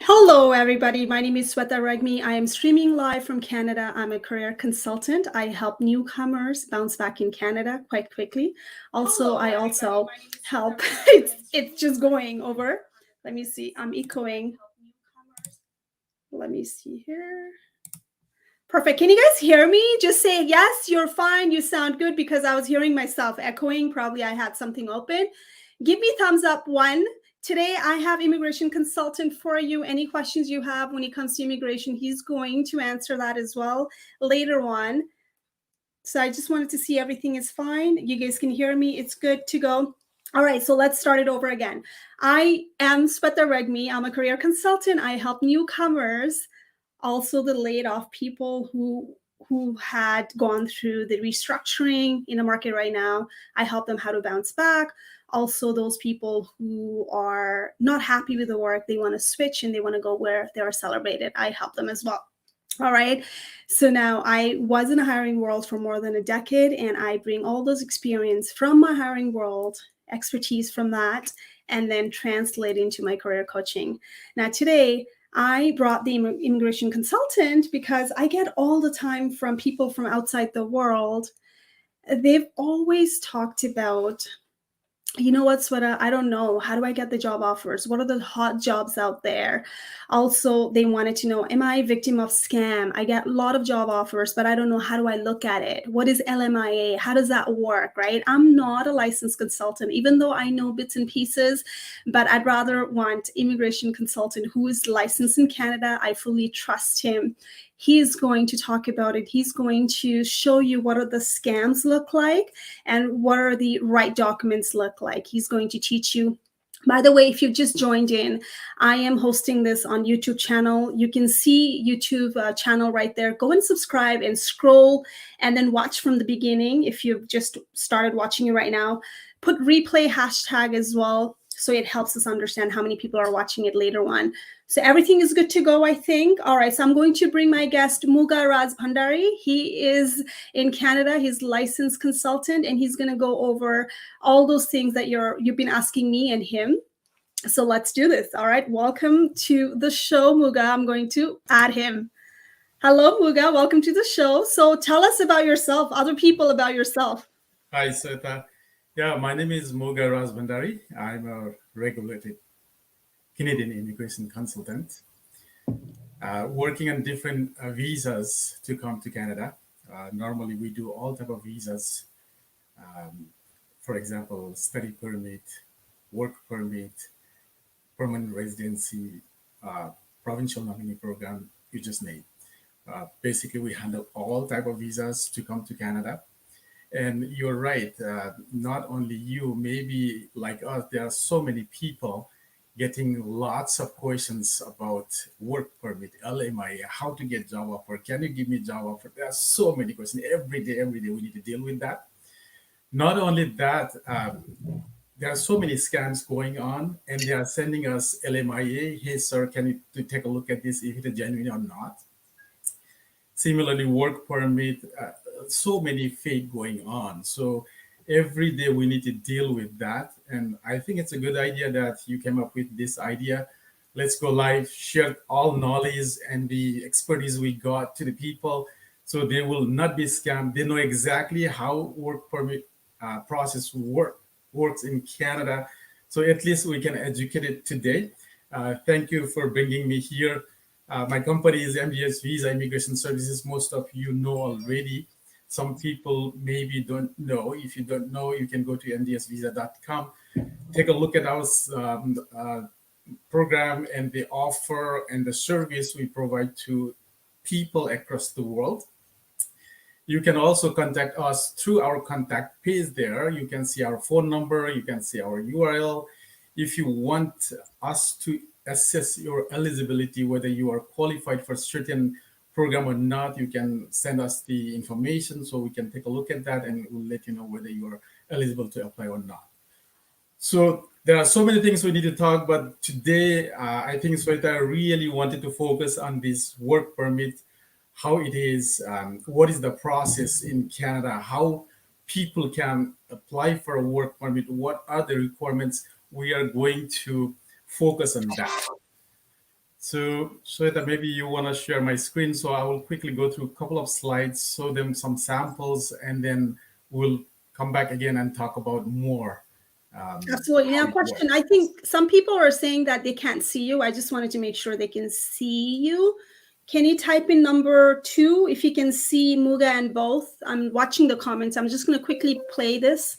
Hello, everybody. My name is Sweta Regmi. I am streaming live from Canada. I'm a career consultant. I help newcomers bounce back in Canada quite quickly. Also, I also help. It's just going over. Let me see. I'm echoing. Let me see here. Perfect. Can you guys hear me? Just say, yes, you're fine. You sound good, because I was hearing myself echoing. Probably I had something open. Give me thumbs up one. Today, I have immigration consultant for you. Any questions you have when it comes to immigration, he's going to answer that as well later on. So I just wanted to see everything is fine. You guys can hear me. It's good to go. All right, so let's start it over again. I am Sweta Regmi. I'm a career consultant. I help newcomers, also the laid off people who had gone through the restructuring in the market right now. I help them how to bounce back. Also, those people who are not happy with the work, they want to switch and they want to go where they are celebrated. I help them as well. All right. So now I was in a hiring world for more than a decade, and I bring all those experience from my hiring world, expertise from that, and then translate into my career coaching. Now, today, I brought the immigration consultant because I get all the time from people from outside the world. They've always talked about, you know what, Sweta, I don't know. How do I get the job offers? What are the hot jobs out there? Also, they wanted to know, am I a victim of scam? I get a lot of job offers, but I don't know, how do I look at it? What is LMIA? How does that work, right? I'm not a licensed consultant, even though I know bits and pieces, but I'd rather want immigration consultant who is licensed in Canada. I fully trust him. He's going to talk about it. He's going to show you what are the scams look like and what are the right documents look like. He's going to teach you. By the way, if you've just joined in, I am hosting this on YouTube channel. You can see YouTube channel right there. Go and subscribe and scroll and then watch from the beginning. If you've just started watching it right now, put replay hashtag as well, so it helps us understand how many people are watching it later on. So everything is good to go, I think. All right, so I'm going to bring my guest, Muga Razbhandari. He is in Canada. He's licensed consultant, and he's going to go over all those things that you've been asking me and him. So let's do this. All right, welcome to the show, Muga. I'm going to add him. Hello, Muga. Welcome to the show. So tell us about yourself, other people about yourself. Hi, Sweta. Yeah, my name is Muga Razbhandari. I'm a regulated Canadian immigration consultant, working on different visas to come to Canada. Normally, we do all type of visas. For example, study permit, work permit, permanent residency, provincial nominee program, you just name. Basically, we handle all type of visas to come to Canada. And you're right, not only you, maybe like us, there are so many people getting lots of questions about work permit, LMIA, how to get job offer. Can you give me job offer? There are so many questions every day we need to deal with that. Not only that, there are so many scams going on, and they are sending us LMIA. Hey, sir, can you take a look at this if it is genuine or not? Similarly, work permit, so many fake going on. So every day we need to deal with that. And I think it's a good idea that you came up with this idea. Let's go live, share all knowledge and the expertise we got to the people so they will not be scammed. They know exactly how work permit process works in Canada. So at least we can educate it today. Thank you for bringing me here. My company is MDS Visa Immigration Services. Most of you know already. Some people maybe don't know. If you don't know, you can go to mdsvisa.com. Take a look at our program and the offer and the service we provide to people across the world. You can also contact us through our contact page there. You can see our phone number. You can see our URL. If you want us to assess your eligibility, whether you are qualified for certain program or not, you can send us the information so we can take a look at that and we'll let you know whether you are eligible to apply or not. So there are so many things we need to talk about today. I think Sweta really wanted to focus on this work permit, how it is, what is the process in Canada, how people can apply for a work permit, what are the requirements. We are going to focus on that. So Sweta, maybe you want to share my screen, so I will quickly go through a couple of slides, show them some samples, and then we'll come back again and talk about more. Absolutely. Now, question. I think some people are saying that they can't see you. I just wanted to make sure they can see you. Can you type in number 2 if you can see Muga and both? I'm watching the comments. I'm just going to quickly play this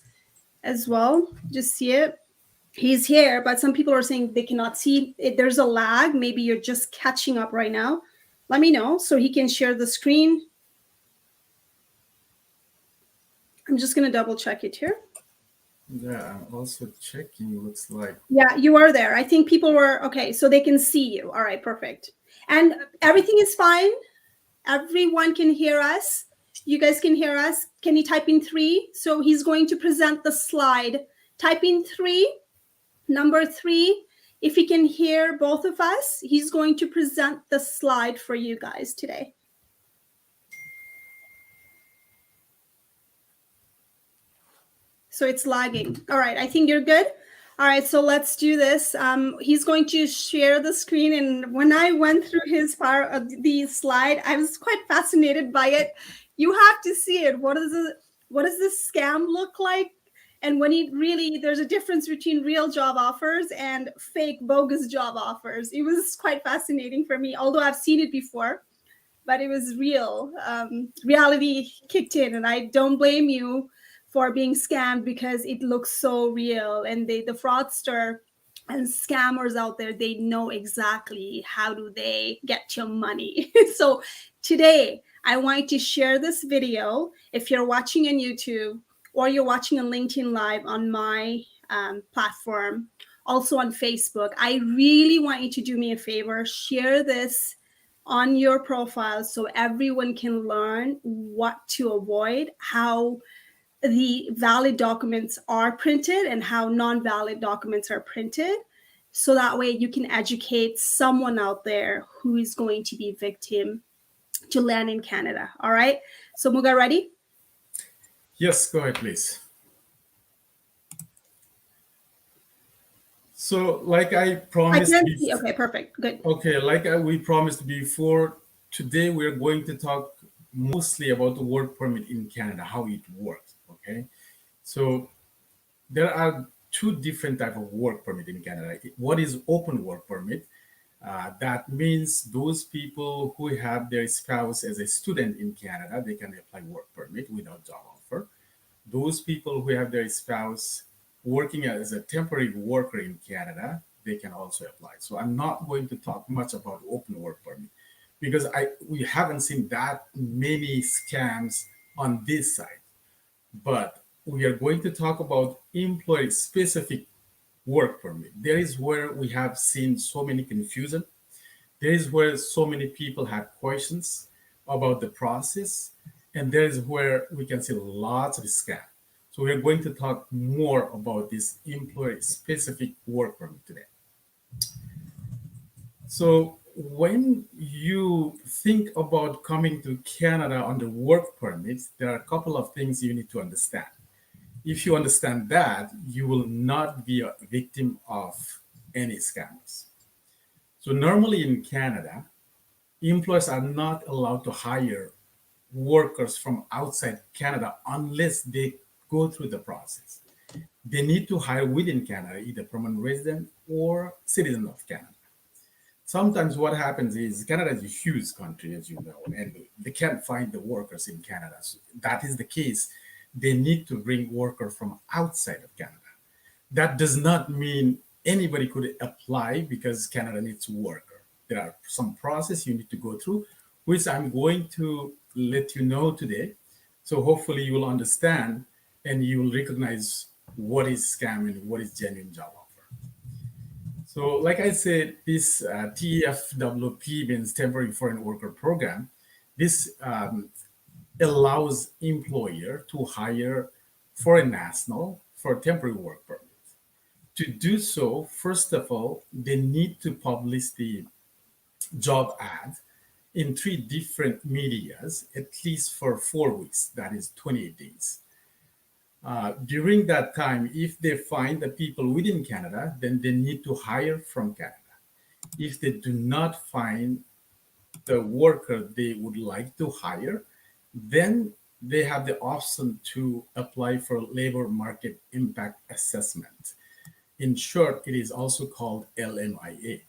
as well. Just see it. He's here, but some people are saying they cannot see it. There's a lag. Maybe you're just catching up right now. Let me know so he can share the screen. I'm just going to double check it here. Yeah, I'm also checking. Looks like. Yeah, you are there. I think people were okay, so they can see you. All right, perfect. And everything is fine. Everyone can hear us. You guys can hear us. Can you type in 3? So he's going to present the slide. Type in 3. Number 3, if he can hear both of us, he's going to present the slide for you guys today. So it's lagging. All right, I think you're good. All right, so let's do this. He's going to share the screen. And when I went through his part of the slide, I was quite fascinated by it. You have to see it. What does this scam look like? And when there's a difference between real job offers and fake bogus job offers. It was quite fascinating for me, although I've seen it before, but it was real. Reality kicked in, and I don't blame you for being scammed because it looks so real. And the fraudster and scammers out there, they know exactly how do they get your money. So today, I want to share this video. If you're watching on YouTube, or you're watching on LinkedIn Live on my platform, also on Facebook, I really want you to do me a favor, share this on your profile so everyone can learn what to avoid, how the valid documents are printed and how non-valid documents are printed. So that way you can educate someone out there who is going to be victim to land in Canada. All right. So Muga, ready? Yes, go ahead, please. So, like I promised. Okay, perfect. Good. Okay, like we promised before, today we're going to talk mostly about the work permit in Canada, how it works. Okay, so there are 2 different types of work permit in Canada. What is open work permit? That means those people who have their spouse as a student in Canada, they can apply work permit without job offer. Those people who have their spouse working as a temporary worker in Canada, they can also apply. So I'm not going to talk much about open work permit because we haven't seen that many scams on this side. But we are going to talk about employee-specific work permit. There is where we have seen so many confusion. There is where so many people have questions about the process, and there is where we can see lots of scam. So we are going to talk more about this employer-specific work permit today. So when you think about coming to Canada under work permits, there are a couple of things you need to understand. If you understand that, you will not be a victim of any scams. So normally in Canada, employers are not allowed to hire workers from outside Canada unless they go through the process. They need to hire within Canada, either permanent resident or citizen of Canada. Sometimes what happens is Canada is a huge country, as you know, and they can't find the workers in Canada. So that is the case. They need to bring workers from outside of Canada. That does not mean anybody could apply because Canada needs a worker. There are some process you need to go through, which I'm going to let you know today. So hopefully you will understand and you will recognize what is scam and what is genuine job offer. So like I said, this TFWP means Temporary Foreign Worker Program. This allows employer to hire foreign national for temporary work permit. To do so, first of all, they need to publish the job ad in 3 different medias, at least for 4 weeks, that is 28 days. During that time, if they find the people within Canada, then they need to hire from Canada. If they do not find the worker they would like to hire, then they have the option to apply for labor market impact assessment. In short, it is also called LMIA.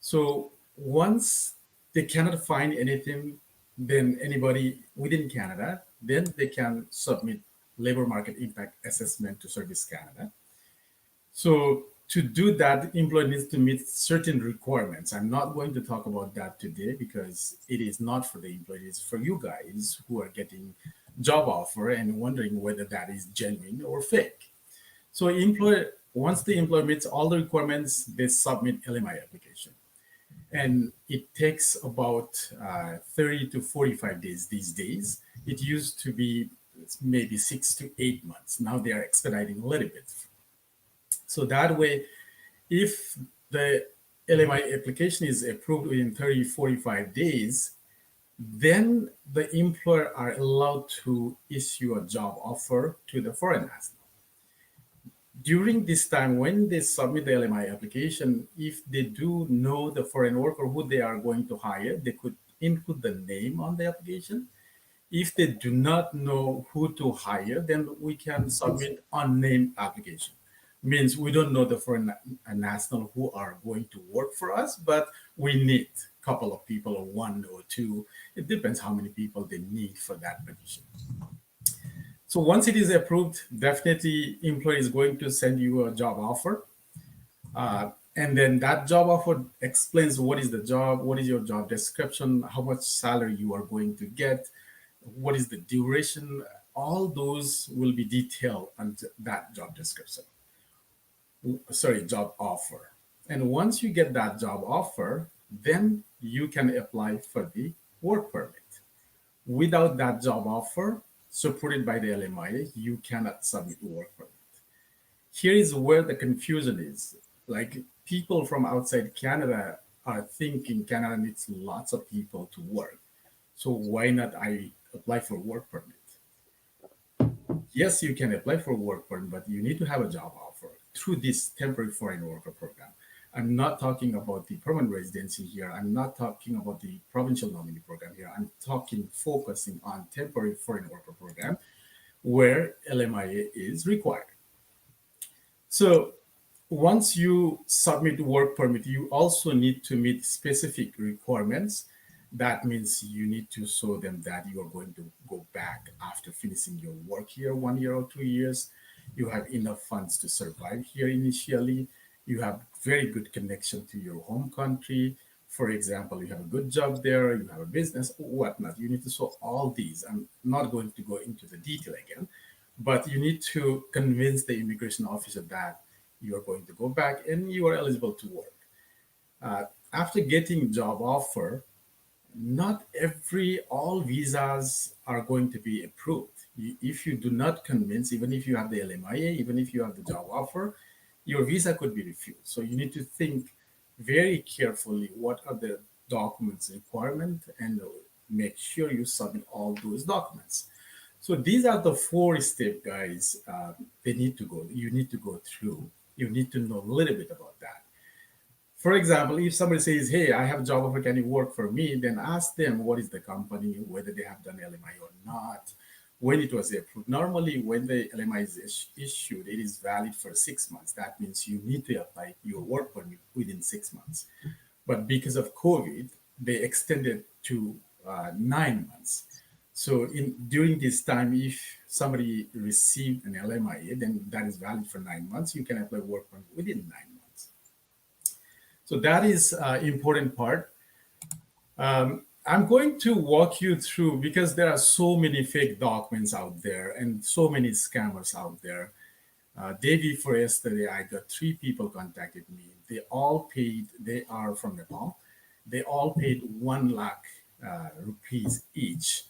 So once they cannot find anything, then anybody within Canada, then they can submit labor market impact assessment to Service Canada. So to do that, the employer needs to meet certain requirements. I'm not going to talk about that today because it is not for the employees, it's for you guys who are getting job offer and wondering whether that is genuine or fake. So once the employer meets all the requirements, they submit LMI application. And it takes about 30 to 45 days these days. It used to be maybe 6 to 8 months. Now they are expediting a little bit. So that way, if the LMI application is approved within 30, 45 days, then the employer are allowed to issue a job offer to the foreign national. During this time, when they submit the LMI application, if they do know the foreign worker who they are going to hire, they could include the name on the application. If they do not know who to hire, then we can submit unnamed application. Means we don't know the foreign national who are going to work for us, but we need a couple of people or 1 or 2. It depends how many people they need for that position. So once it is approved, definitely employer is going to send you a job offer. And then that job offer explains what is the job, what is your job description, how much salary you are going to get, what is the duration. All those will be detailed on that job description. Job offer. And once you get that job offer, then you can apply for the work permit. Without that job offer supported by the LMIA, you cannot submit work permit. Here is where the confusion is. Like people from outside Canada are thinking Canada needs lots of people to work. So why not I apply for work permit? Yes, you can apply for work permit, but you need to have a job offer through this temporary foreign worker program. I'm not talking about the permanent residency here. I'm not talking about the provincial nominee program here. I'm focusing on temporary foreign worker program where LMIA is required. So once you submit work permit, you also need to meet specific requirements. That means you need to show them that you are going to go back after finishing your work here 1 year or 2 years. You have enough funds to survive here initially. You have very good connection to your home country. For example, you have a good job there, you have a business, whatnot. You need to show all these. I'm not going to go into the detail again, but you need to convince the immigration officer that You are going to go back and you are eligible to work. After getting job offer, not all visas are going to be approved. If you do not convince, even if you have the LMIA, even if you have the job offer, your visa could be refused. So you need to think very carefully what are the documents requirement and make sure you submit all those documents. So these are the 4 steps, guys. They need to go. You need to go through. You need to know a little bit about that. For example, if somebody says, "Hey, I have a job offer, can you work for me?" Then ask them what is the company, whether they have done LMI or not, when it was approved. Normally, when the LMI is issued, it is valid for 6 months. That means you need to apply your work permit within 6 months. But because of COVID, they extended to 9 months. So during this time, if somebody received an LMIA, then that is valid for 9 months. You can apply work permit within 9 months. So that is important part. I'm going to walk you through because there are so many fake documents out there and so many scammers out there. Day before yesterday, I got 3 people contacted me. They all paid. They are from Nepal. They all paid 1 lakh rupees each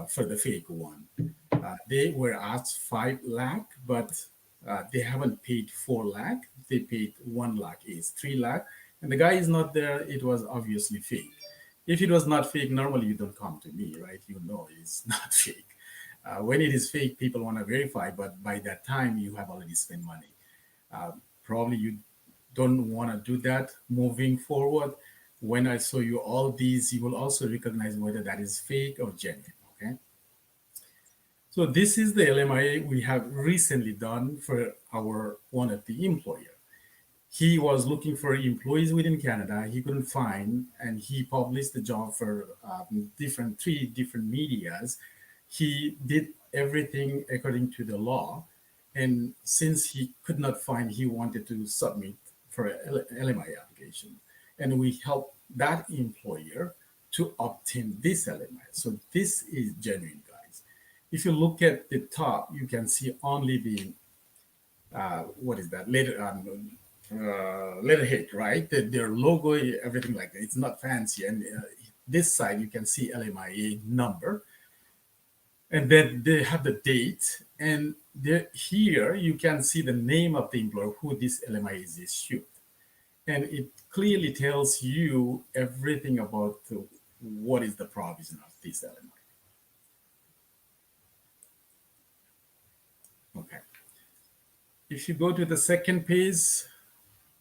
for the fake one. They were asked 5 lakh, but they haven't paid 4 lakh. They paid 1 lakh each, 3 lakh. And the guy is not there. It was obviously fake. If it was not fake, normally you don't come to me, right? You know it's not fake. When it is fake, people want to verify, but by that time you have already spent money. Probably you don't want to do that moving forward. When I show you all these, you will also recognize whether that is fake or genuine, okay? So this is the LMIA we have recently done for one of the employer. He was looking for employees within Canada. He couldn't find, and he published the job for 3 different medias. He did everything according to the law, and since he could not find, he wanted to submit for an LMI application, and we helped that employer to obtain this LMI. So this is genuine, guys. If you look at the top, you can see only the what is that letterhead, right? Their logo, everything like that. It's not fancy. And this side, you can see LMIA number. And then they have the date. And here, you can see the name of the employer who this LMIA is issued. And it clearly tells you everything about what is the provision of this LMIA. Okay. If you go to the second page,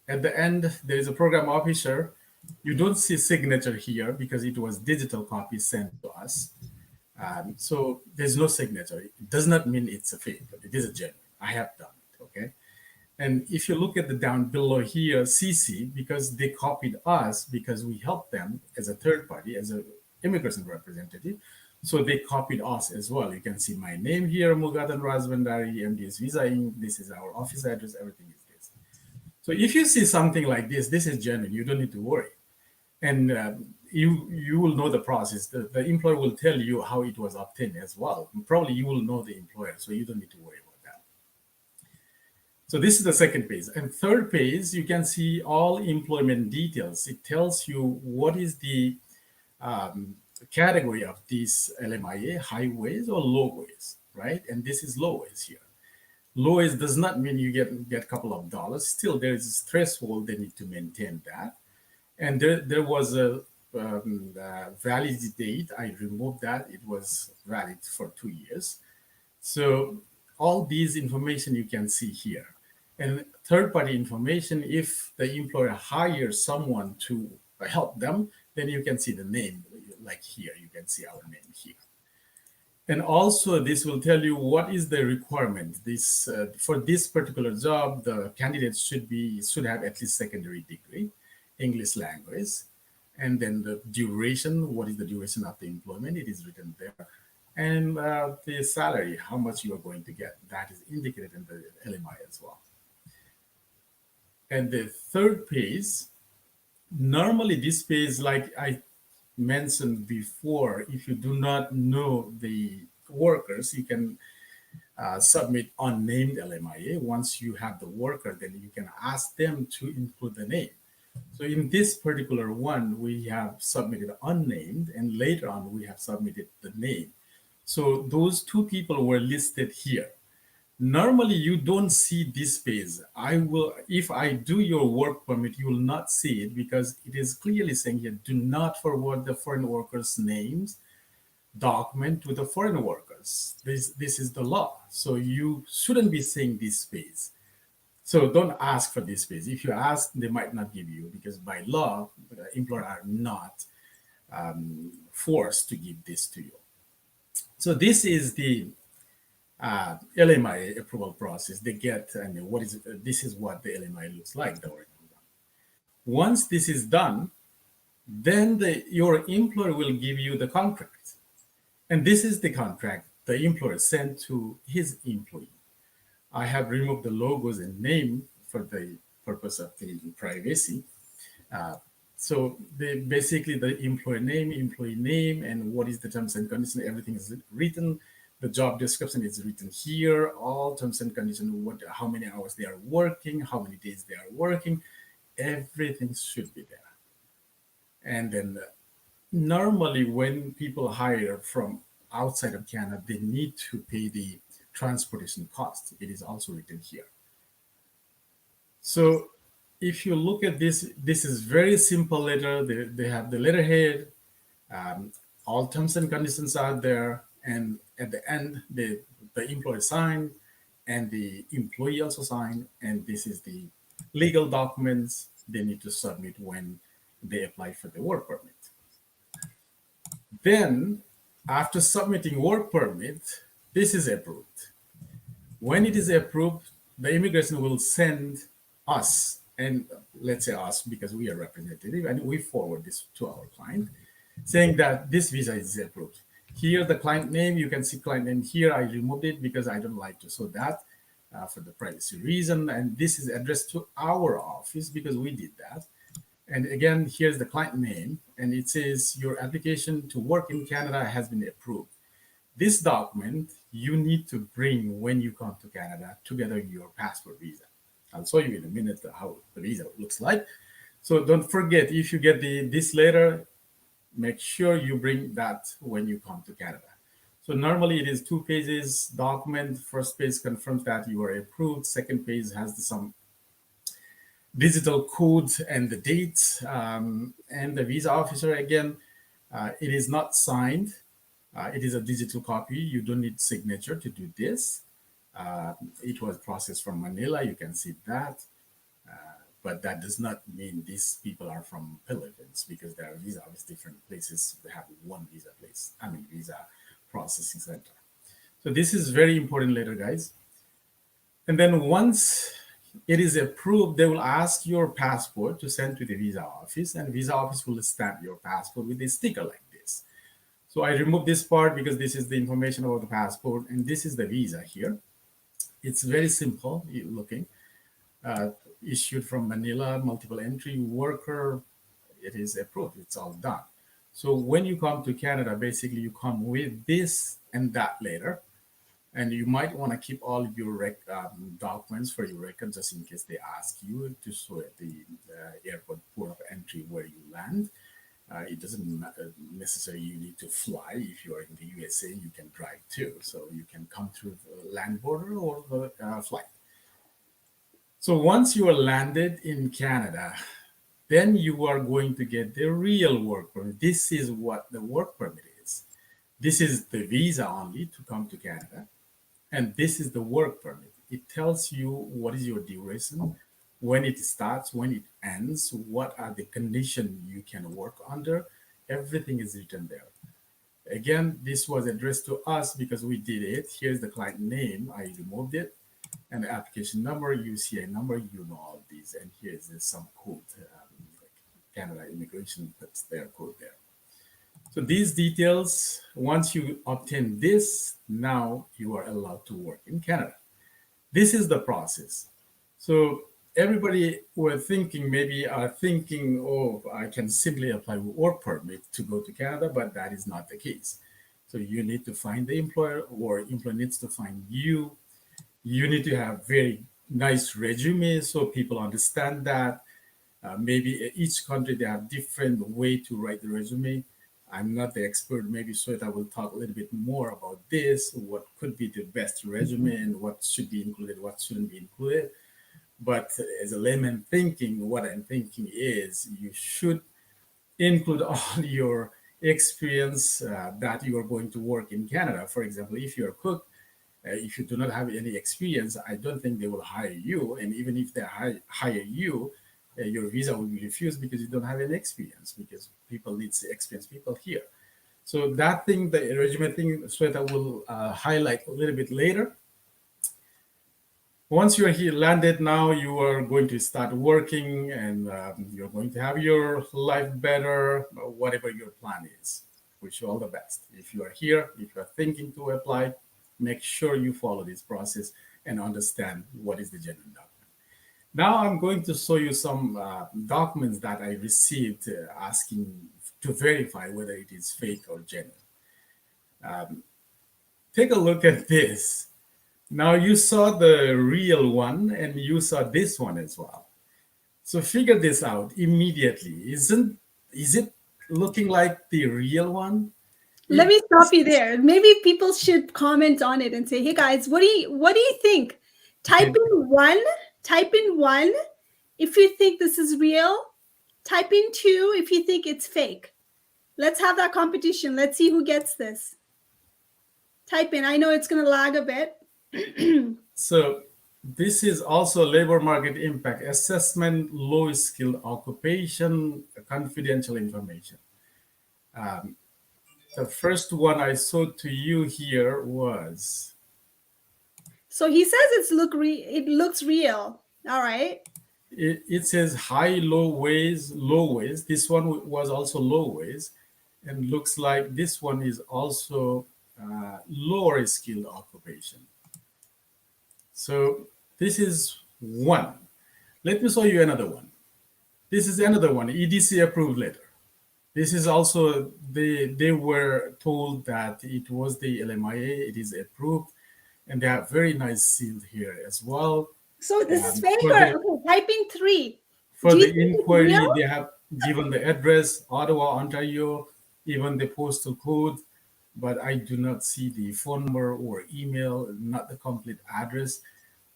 at the end, there is a program officer. You don't see signature here because it was digital copy sent to us. So there's no signature. It does not mean it's a fake, but it is a genuine. I have done it, okay? And if you look at the down below here, CC, because they copied us because we helped them as a third party, as an immigration representative. So they copied us as well. You can see my name here, Mugadan Razbandari, MDS Visa Inc. This is our office address, everything is this. So if you see something like this is genuine. You don't need to worry. And you will know the process. The employer will tell you how it was obtained as well. And probably you will know the employer, so you don't need to worry about that. So this is the second page. And third page, you can see all employment details. It tells you what is the category of this LMIA, high wage or low wage, right? And this is low wage here. Low wage does not mean you get a couple of dollars. Still, there is a threshold. They need to maintain that. And there was a valid date. I removed that. It was valid for 2 years. So all these information you can see here. And third-party information, if the employer hires someone to help them, then you can see the name, like here. You can see our name here. And also, this will tell you what is the requirement. This for this particular job, the candidate should have at least secondary degree, English language, and then the duration. What is the duration of the employment? It is written there, and the salary, how much you are going to get. That is indicated in the LMI as well. And the third page, normally this page, like I mentioned before, if you do not know the workers, you can submit unnamed LMIA. Once you have the worker, then you can ask them to include the name. So in this particular one, we have submitted unnamed, and later on we have submitted the name. So those two people were listed here. Normally, you don't see this page. If I do your work permit, you will not see it because it is clearly saying here, do not forward the foreign workers' names document to the foreign workers. This is the law. So you shouldn't be saying this page. So don't ask for this page. If you ask, they might not give you because by law, employers are not forced to give this to you. So this is the LMIA approval process. They get, this is what the LMIA looks like. Once this is done, then your employer will give you the contract. And this is the contract the employer sent to his employee. I have removed the logos and name for the purpose of the privacy. So basically the employee name, and what is the terms and conditions, everything is written. The job description is written here, all terms and conditions, how many hours they are working, how many days they are working, everything should be there. And then normally when people hire from outside of Canada, they need to pay the transportation cost. It is also written here. So if you look at this, this is very simple letter. They have the letterhead, all terms and conditions are there, and at the end, the employer signed and the employee also signed, and this is the legal documents they need to submit when they apply for the work permit. Then, after submitting work permit, this is approved. When it is approved, the immigration will send us, and let's say us because we are representative, and we forward this to our client, saying that this visa is approved. Here, the client name, you can see client name here. I removed it because I don't like to show that for the privacy reason. And this is addressed to our office because we did that. And again, here's the client name, and it says your application to work in Canada has been approved. This document you need to bring when you come to Canada together with your passport visa. I'll show you in a minute how the visa looks like. So don't forget, if you get this letter, make sure you bring that when you come to Canada. So normally it is 2 pages document. First page confirms that you are approved. Second page has some digital code and the dates, and the visa officer, again, it is not signed. It is a digital copy. You don't need signature to do this. It was processed from Manila. You can see that. But that does not mean these people are from Philippines because their visa is different places. They have one visa visa processing center. So this is very important letter, guys. And then once it is approved, they will ask your passport to send to the visa office, and visa office will stamp your passport with a sticker like this. So I removed this part because this is the information about the passport, and this is the visa here. It's very simple looking. Issued from Manila, multiple entry worker, it is approved, it's all done. So when you come to Canada, basically you come with this and that letter, and you might want to keep all your documents for your record just in case they ask you to show at the airport port of entry where you land. It doesn't necessarily you need to fly. If you are in the USA, you can drive too. So you can come through the land border or the flight. So once you are landed in Canada, then you are going to get the real work permit. This is what the work permit is. This is the visa only to come to Canada. And this is the work permit. It tells you what is your duration, when it starts, when it ends, what are the conditions you can work under. Everything is written there. Again, this was addressed to us because we did it. Here's the client name. I removed it. And the application number, UCI number, you know all these. And here's some code. Canada Immigration puts their code there. So these details, once you obtain this, now you are allowed to work in Canada. This is the process. So everybody who are thinking, oh, I can simply apply work permit to go to Canada, but that is not the case. So you need to find the employer, or employer needs to find you. You need to have very nice resume so people understand that. Maybe each country they have different way to write the resume. I'm not the expert. Maybe Sweta will talk a little bit more about this. What could be the best resume and what should be included, what shouldn't be included. But as a layman thinking, what I'm thinking is you should include all your experience that you are going to work in Canada. For example, if you're a cook, if you do not have any experience, I don't think they will hire you. And even if they hire you, your visa will be refused because you don't have any experience, because people need experienced people here. So that thing, the resume thing, Sweta will highlight a little bit later. Once you're here landed, now you are going to start working, and you're going to have your life better, whatever your plan is. Wish you all the best. If you are here, if you are thinking to apply, make sure you follow this process and understand what is the genuine document. Now I'm going to show you some documents that I received asking to verify whether it is fake or genuine. Take a look at this. Now you saw the real one and you saw this one as well. So figure this out immediately. Is it looking like the real one? Let me stop you there. Maybe people should comment on it and say, "Hey guys, what do you think?" Type in one if you think this is real. Type in 2 if you think it's fake. Let's have that competition. Let's see who gets this. Type in. I know it's going to lag a bit. So this is also labor market impact assessment, low skilled occupation, confidential information. The first one I showed to you here was. So he says it looks real. All right. It says high, low wage, low wage. This one was also low wage, and looks like this one is also lower skilled occupation. So this is one. Let me show you another one. This is another one, EDC approved letter. This is also, they were told that it was the LMIA, it is approved, and they have very nice seal here as well. So this is fake. Okay, type in 3. For the inquiry, they have given the address, Ottawa, Ontario, even the postal code, but I do not see the phone number or email, not the complete address.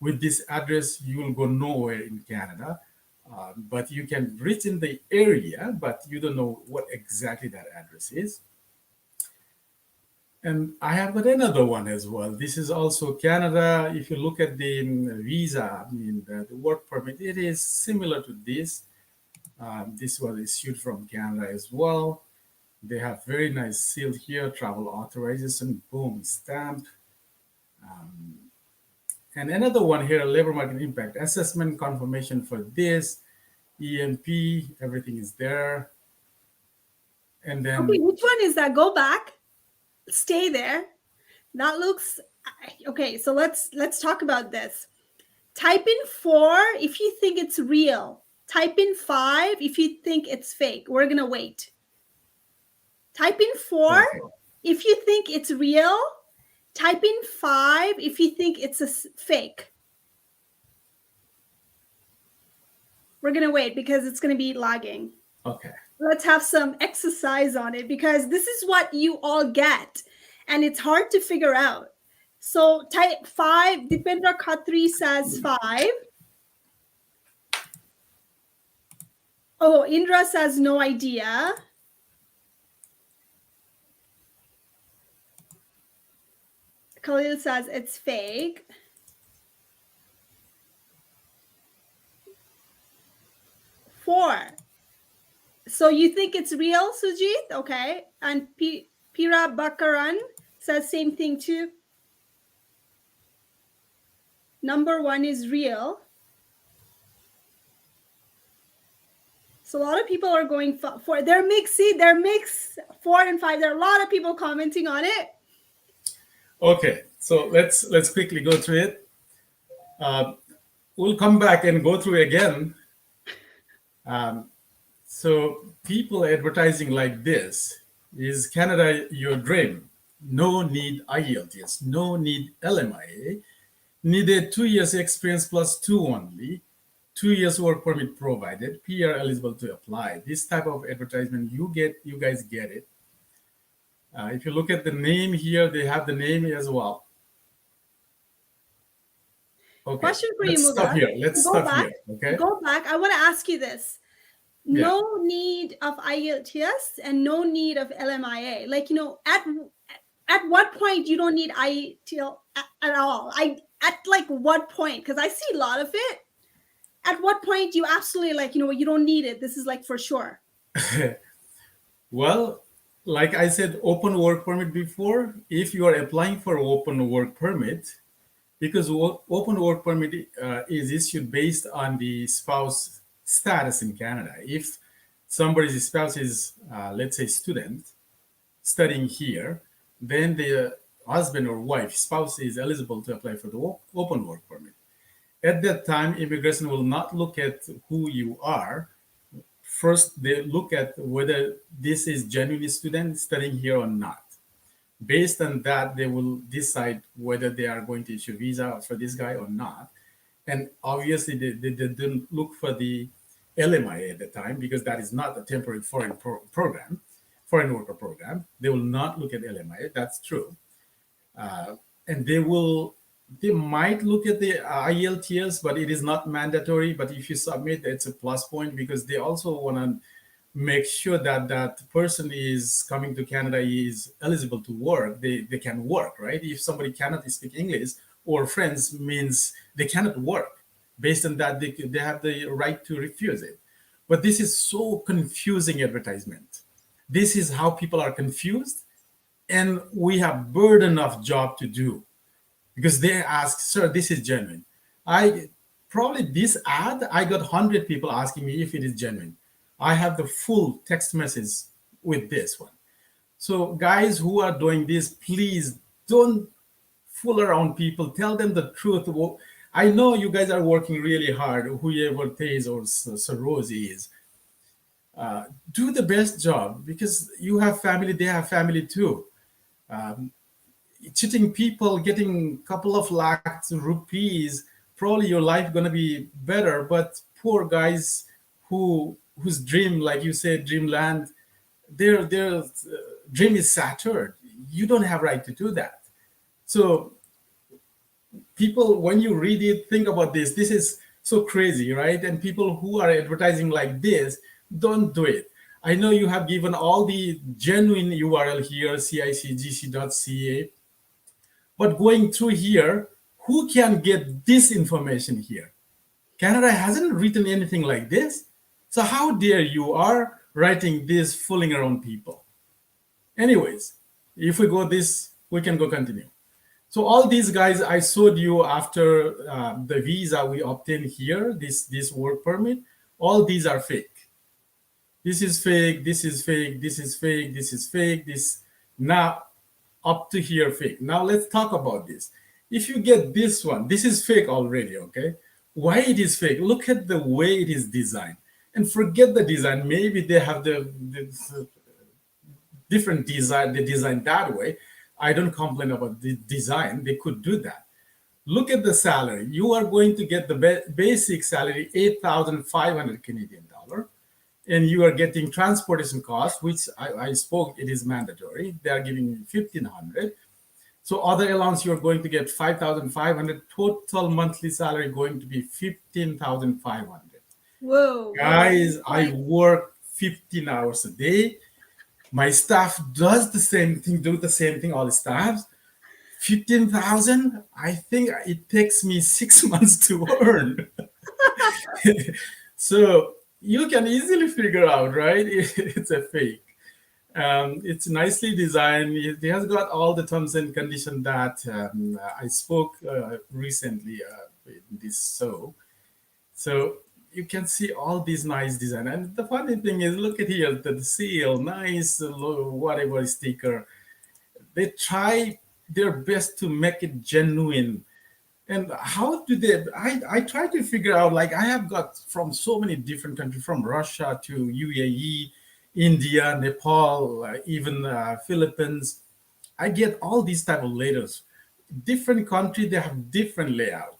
With this address, you will go nowhere in Canada, but you can reach in the area, but you don't know what exactly that address is. And I have got another one as well. This is also Canada. If you look at the visa, I mean, the work permit, it is similar to this. This was issued from Canada as well. They have very nice seal here, travel authorization, boom, stamp. And another one here, labor market impact assessment confirmation for this, EMP, everything is there. And then. Okay, which one is that? Go back, stay there. That looks, okay, so let's talk about this. Type in 4 if you think it's real. Type in 5 if you think it's fake. We're gonna wait. Type in 4 Okay. if you think it's real. Type in 5 if you think it's a fake. We're going to wait because it's going to be lagging. Okay. Let's have some exercise on it because this is what you all get and it's hard to figure out. So type 5. Dipendra Khatri says 5. Oh, Indra says no idea. Khalil says it's fake. Four. So you think it's real, Sujit? Okay. And Pira Bakaran says same thing too. Number 1 is real. So a lot of people are going for they're mixed. See, they're mixed 4 and 5. There are a lot of people commenting on it. Okay, so let's quickly go through it. We'll come back and go through again. So people advertising like this, is Canada your dream? No need IELTS, no need LMIA, needed 2 years experience plus two only, 2 years work permit provided, PR eligible to apply. This type of advertisement you guys get it. If you look at the name here, they have the name as well. Okay, Question for you, let's stop Muga. here. Let's Go stop back. here. Okay. Go back. I want to ask you this. Yeah. No need of IELTS and no need of LMIA. Like, at what point you don't need IELTS at all? At like what point? Because I see a lot of it. At what point you absolutely like, you don't need it. This is like for sure. Well, like I said, open work permit before, if you are applying for open work permit, because open work permit is issued based on the spouse status in Canada. If somebody's spouse is, let's say, student studying here, then the husband or wife, spouse is eligible to apply for the open work permit. At that time, immigration will not look at who you are. First, they look at whether this is genuine student studying here or not. Based on that, they will decide whether they are going to issue visa for this guy or not. And obviously, they didn't look for the LMIA at the time because that is not a temporary foreign program, foreign worker program. They will not look at LMIA. That's true. And they might look at the IELTS, but it is not mandatory. But if you submit, it's a plus point because they also want to make sure that that person is coming to Canada is eligible to work. They can work, right? If somebody cannot speak English or French means they cannot work. Based on that, they have the right to refuse it. But this is so confusing advertisement. This is how people are confused. And we have burden of job to do because they ask, sir, this is genuine. This ad, I got 100 people asking me if it is genuine. I have the full text message with this one. So guys who are doing this, please don't fool around people. Tell them the truth. I know you guys are working really hard, whoever Taze or Sarosi is. Do the best job because you have family, they have family too. Cheating people, getting a couple of lakhs rupees, probably your life gonna be better. But poor guys whose dream, like you said, dreamland, their dream is shattered. You don't have right to do that. So people, when you read it, think about this. This is so crazy, right? And people who are advertising like this, don't do it. I know you have given all the genuine URL here, cicgc.ca, but going through here, who can get this information here? Canada hasn't written anything like this. So how dare you are writing this, fooling around people? Anyways, if we go this, we can go continue. So all these guys I showed you after the visa we obtained here, this work permit, all these are fake. This is fake, this is fake, this is fake, this is fake, this now up to here fake. Now let's talk about this. If you get this one, this is fake already, okay? Why it is fake? Look at the way it is designed. And forget the design. Maybe they have the different design. They designed that way. I don't complain about the design. They could do that. Look at the salary. You are going to get the basic salary, 8,500 Canadian dollar. And you are getting transportation costs, which I spoke, it is mandatory. They are giving you 1,500. So other allowance, you're going to get 5,500. Total monthly salary going to be 15,500. Whoa. Guys, I work 15 hours a day. My staff does the same thing, do the same thing, all the staffs. 15,000, I think it takes me 6 months to earn. So you can easily figure out, right? It's a fake. It's nicely designed. It has got all the terms and conditions that I spoke recently in this show. So you can see all these nice design. And the funny thing is, look at here, the seal, nice whatever sticker. They try their best to make it genuine. And how do they, I try to figure out, like I have got from so many different countries, from Russia to UAE, India, Nepal, even Philippines. I get all these type of letters. Different country, they have different layout.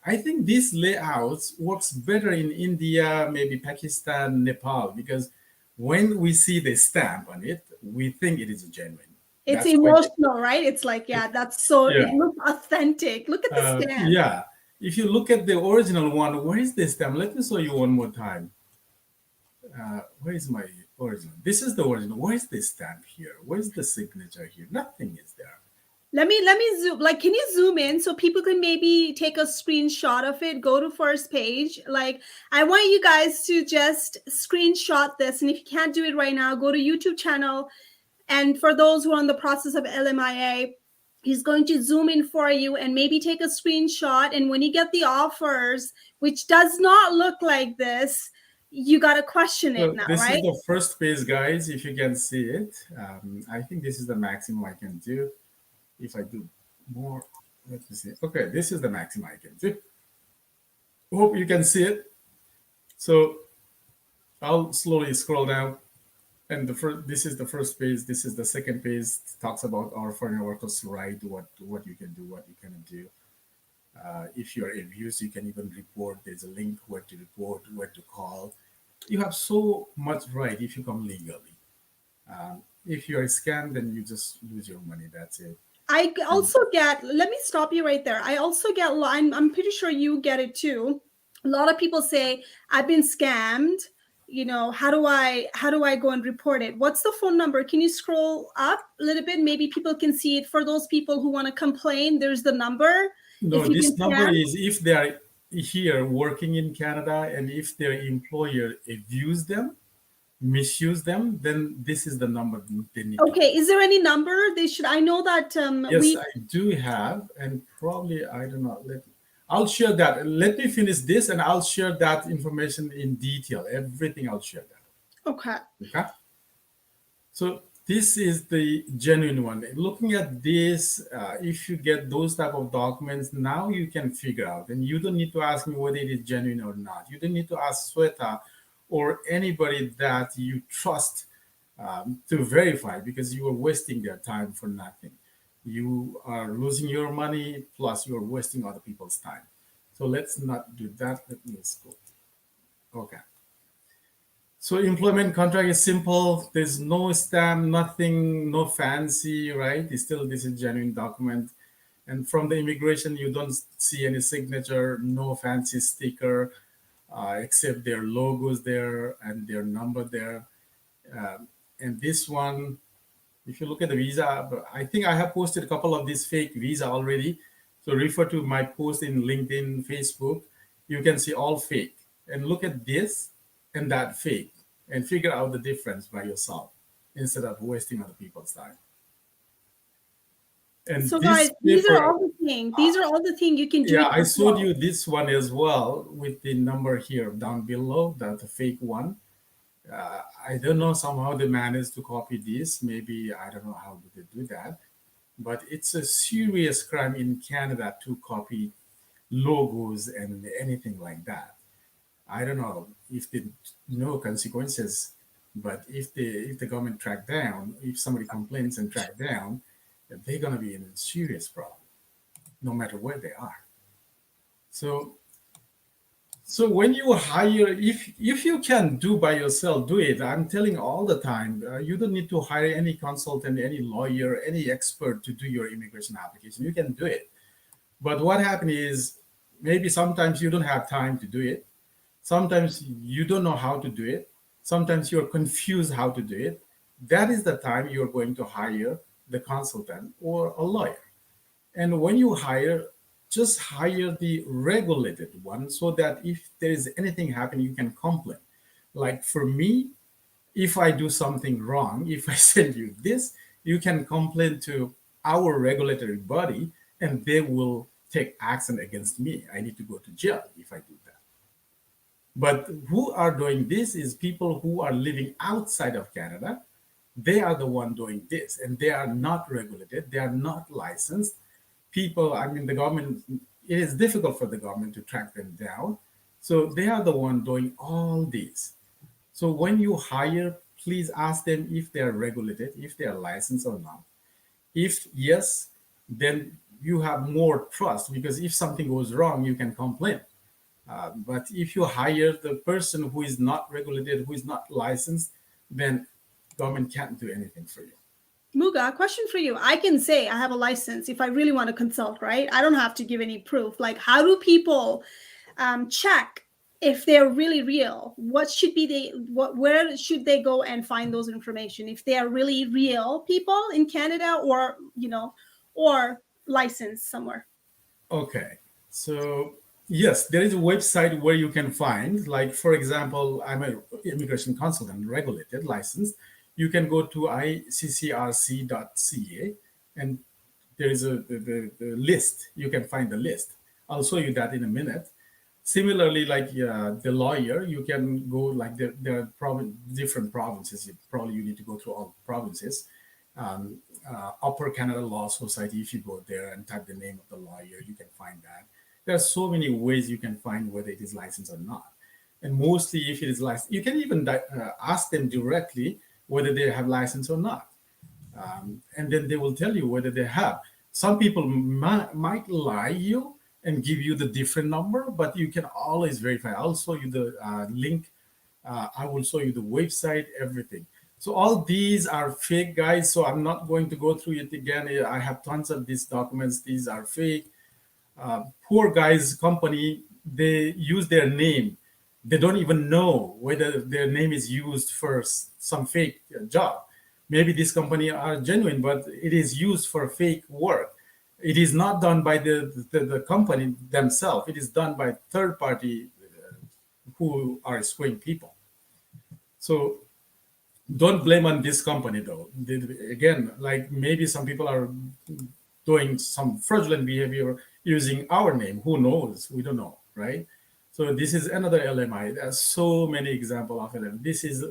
I think these layouts works better in India, maybe Pakistan, Nepal, because when we see the stamp on it, we think it is genuine. It's That's quite emotional, right? It's like, yeah, that's so, it yeah. looks authentic. Look at the stamp. Yeah. If you look at the original one, where is the stamp? Let me show you one more time. Where is my original? This is the original. Where is the stamp here? Where is the signature here? Nothing is there. Let me zoom, like, can you zoom in so people can maybe take a screenshot of it? Go to first page. Like, I want you guys to just screenshot this. And if you can't do it right now, go to YouTube channel. And for those who are in the process of LMIA, he's going to zoom in for you and maybe take a screenshot. And when you get the offers, which does not look like this, you got to question it So now, this is right? the first page, guys. If you can see it, I think this is the maximum I can do. If I do more, let me see. Okay, this is the maximum I can do. Hope you can see it. So I'll slowly scroll down. And this is the first page. This is the second page. Talks about our foreign workers' right, what you can do, what you cannot do. If you're abused, you can even report. There's a link where to report, where to call. You have so much right if you come legally. If you're scammed, then you just lose your money. That's it. I also get, let me stop you right there. I also get, I'm pretty sure you get it too. A lot of people say, I've been scammed. You know, how do I go and report it? What's the phone number? Can you scroll up a little bit? Maybe people can see it. For those people who want to complain, there's the number. No, If you this can number scan. is if they are here working in Canada and if their employer abuse them, misuse them, then this is the number they need to. Okay, is there any number they should? I know that Yes, I do have, and probably I don't know. I'll share that. Let me finish this, and I'll share that information in detail. Everything I'll share that. Okay. Okay. So this is the genuine one. Looking at this, if you get those type of documents, now you can figure out, and you don't need to ask me whether it is genuine or not. You don't need to ask Sweta or anybody that you trust to verify, because you are wasting their time for nothing. You are losing your money, plus you are wasting other people's time. So let's not do that. Let me go. Okay. So employment contract is simple. There's no stamp, nothing, no fancy, right? It's still, this is genuine document. And from the immigration, you don't see any signature, no fancy sticker, except their logos there and their number there. And this one, if you look at the visa, I think I have posted a couple of these fake visa already. So refer to my post in LinkedIn, Facebook. You can see all fake. And look at this and that fake and figure out the difference by yourself instead of wasting other people's time. And So this guys, these are paper, all the things. These are all the things you can do. yeah, it I showed yourself. you this one as well with the number here down below, that the fake one. I don't know, somehow they managed to copy this. Maybe, I don't know how do they do that. But it's a serious crime in Canada to copy logos and anything like that. I don't know if they know consequences, but if the government track down, if somebody complains and track down, they're gonna be in a serious problem, no matter where they are. So when you hire, if you can do by yourself, do it. I'm telling all the time, you don't need to hire any consultant, any lawyer, any expert to do your immigration application. You can do it. But what happens is maybe sometimes you don't have time to do it. Sometimes you don't know how to do it. Sometimes you're confused how to do it. That is the time you're going to hire the consultant or a lawyer. And when you hire, just hire the regulated one so that if there is anything happening, you can complain. Like for me, if I do something wrong, if I send you this, you can complain to our regulatory body and they will take action against me. I need to go to jail if I do that. But who are doing this is people who are living outside of Canada. They are the one doing this, and they are not regulated. They are not licensed. People, I mean, the government, it is difficult for the government to track them down. So they are the one doing all this. So when you hire, please ask them if they are regulated, if they are licensed or not. If yes, then you have more trust, because if something goes wrong, you can complain. But if you hire the person who is not regulated, who is not licensed, then government can't do anything for you. Muga, question for you. I can say I have a license if I really want to consult, right? I don't have to give any proof. Like, how do people check if they're really real? What should be where should they go and find those information if they are really real people in Canada, or or licensed somewhere? Okay, so yes, there is a website where you can find, like, for example, I'm an immigration consultant, regulated, licensed. You can go to iccrc.ca, and there is the list. You can find the list. I'll show you that in a minute. Similarly, like the lawyer, you can go, like, there are different provinces. Probably you need to go through all provinces. Upper Canada Law Society, if you go there and type the name of the lawyer, you can find that. There are so many ways you can find whether it is licensed or not. And mostly, if it is licensed, you can even ask them directly whether they have license or not. And then they will tell you whether they have. Some people might lie you and give you the different number, but you can always verify. I'll show you the link. I will show you the website, everything. So all these are fake, guys. So I'm not going to go through it again. I have tons of these documents. These are fake. Poor guys company, they use their name. They don't even know whether their name is used for some fake job. Maybe this company are genuine, but it is used for fake work. It is not done by the company themselves. It is done by third party who are screwing people. So don't blame on this company, though. Again, like, maybe some people are doing some fraudulent behavior using our name. Who knows? We don't know, right? So this is another LMI. There's so many examples of LMI. This is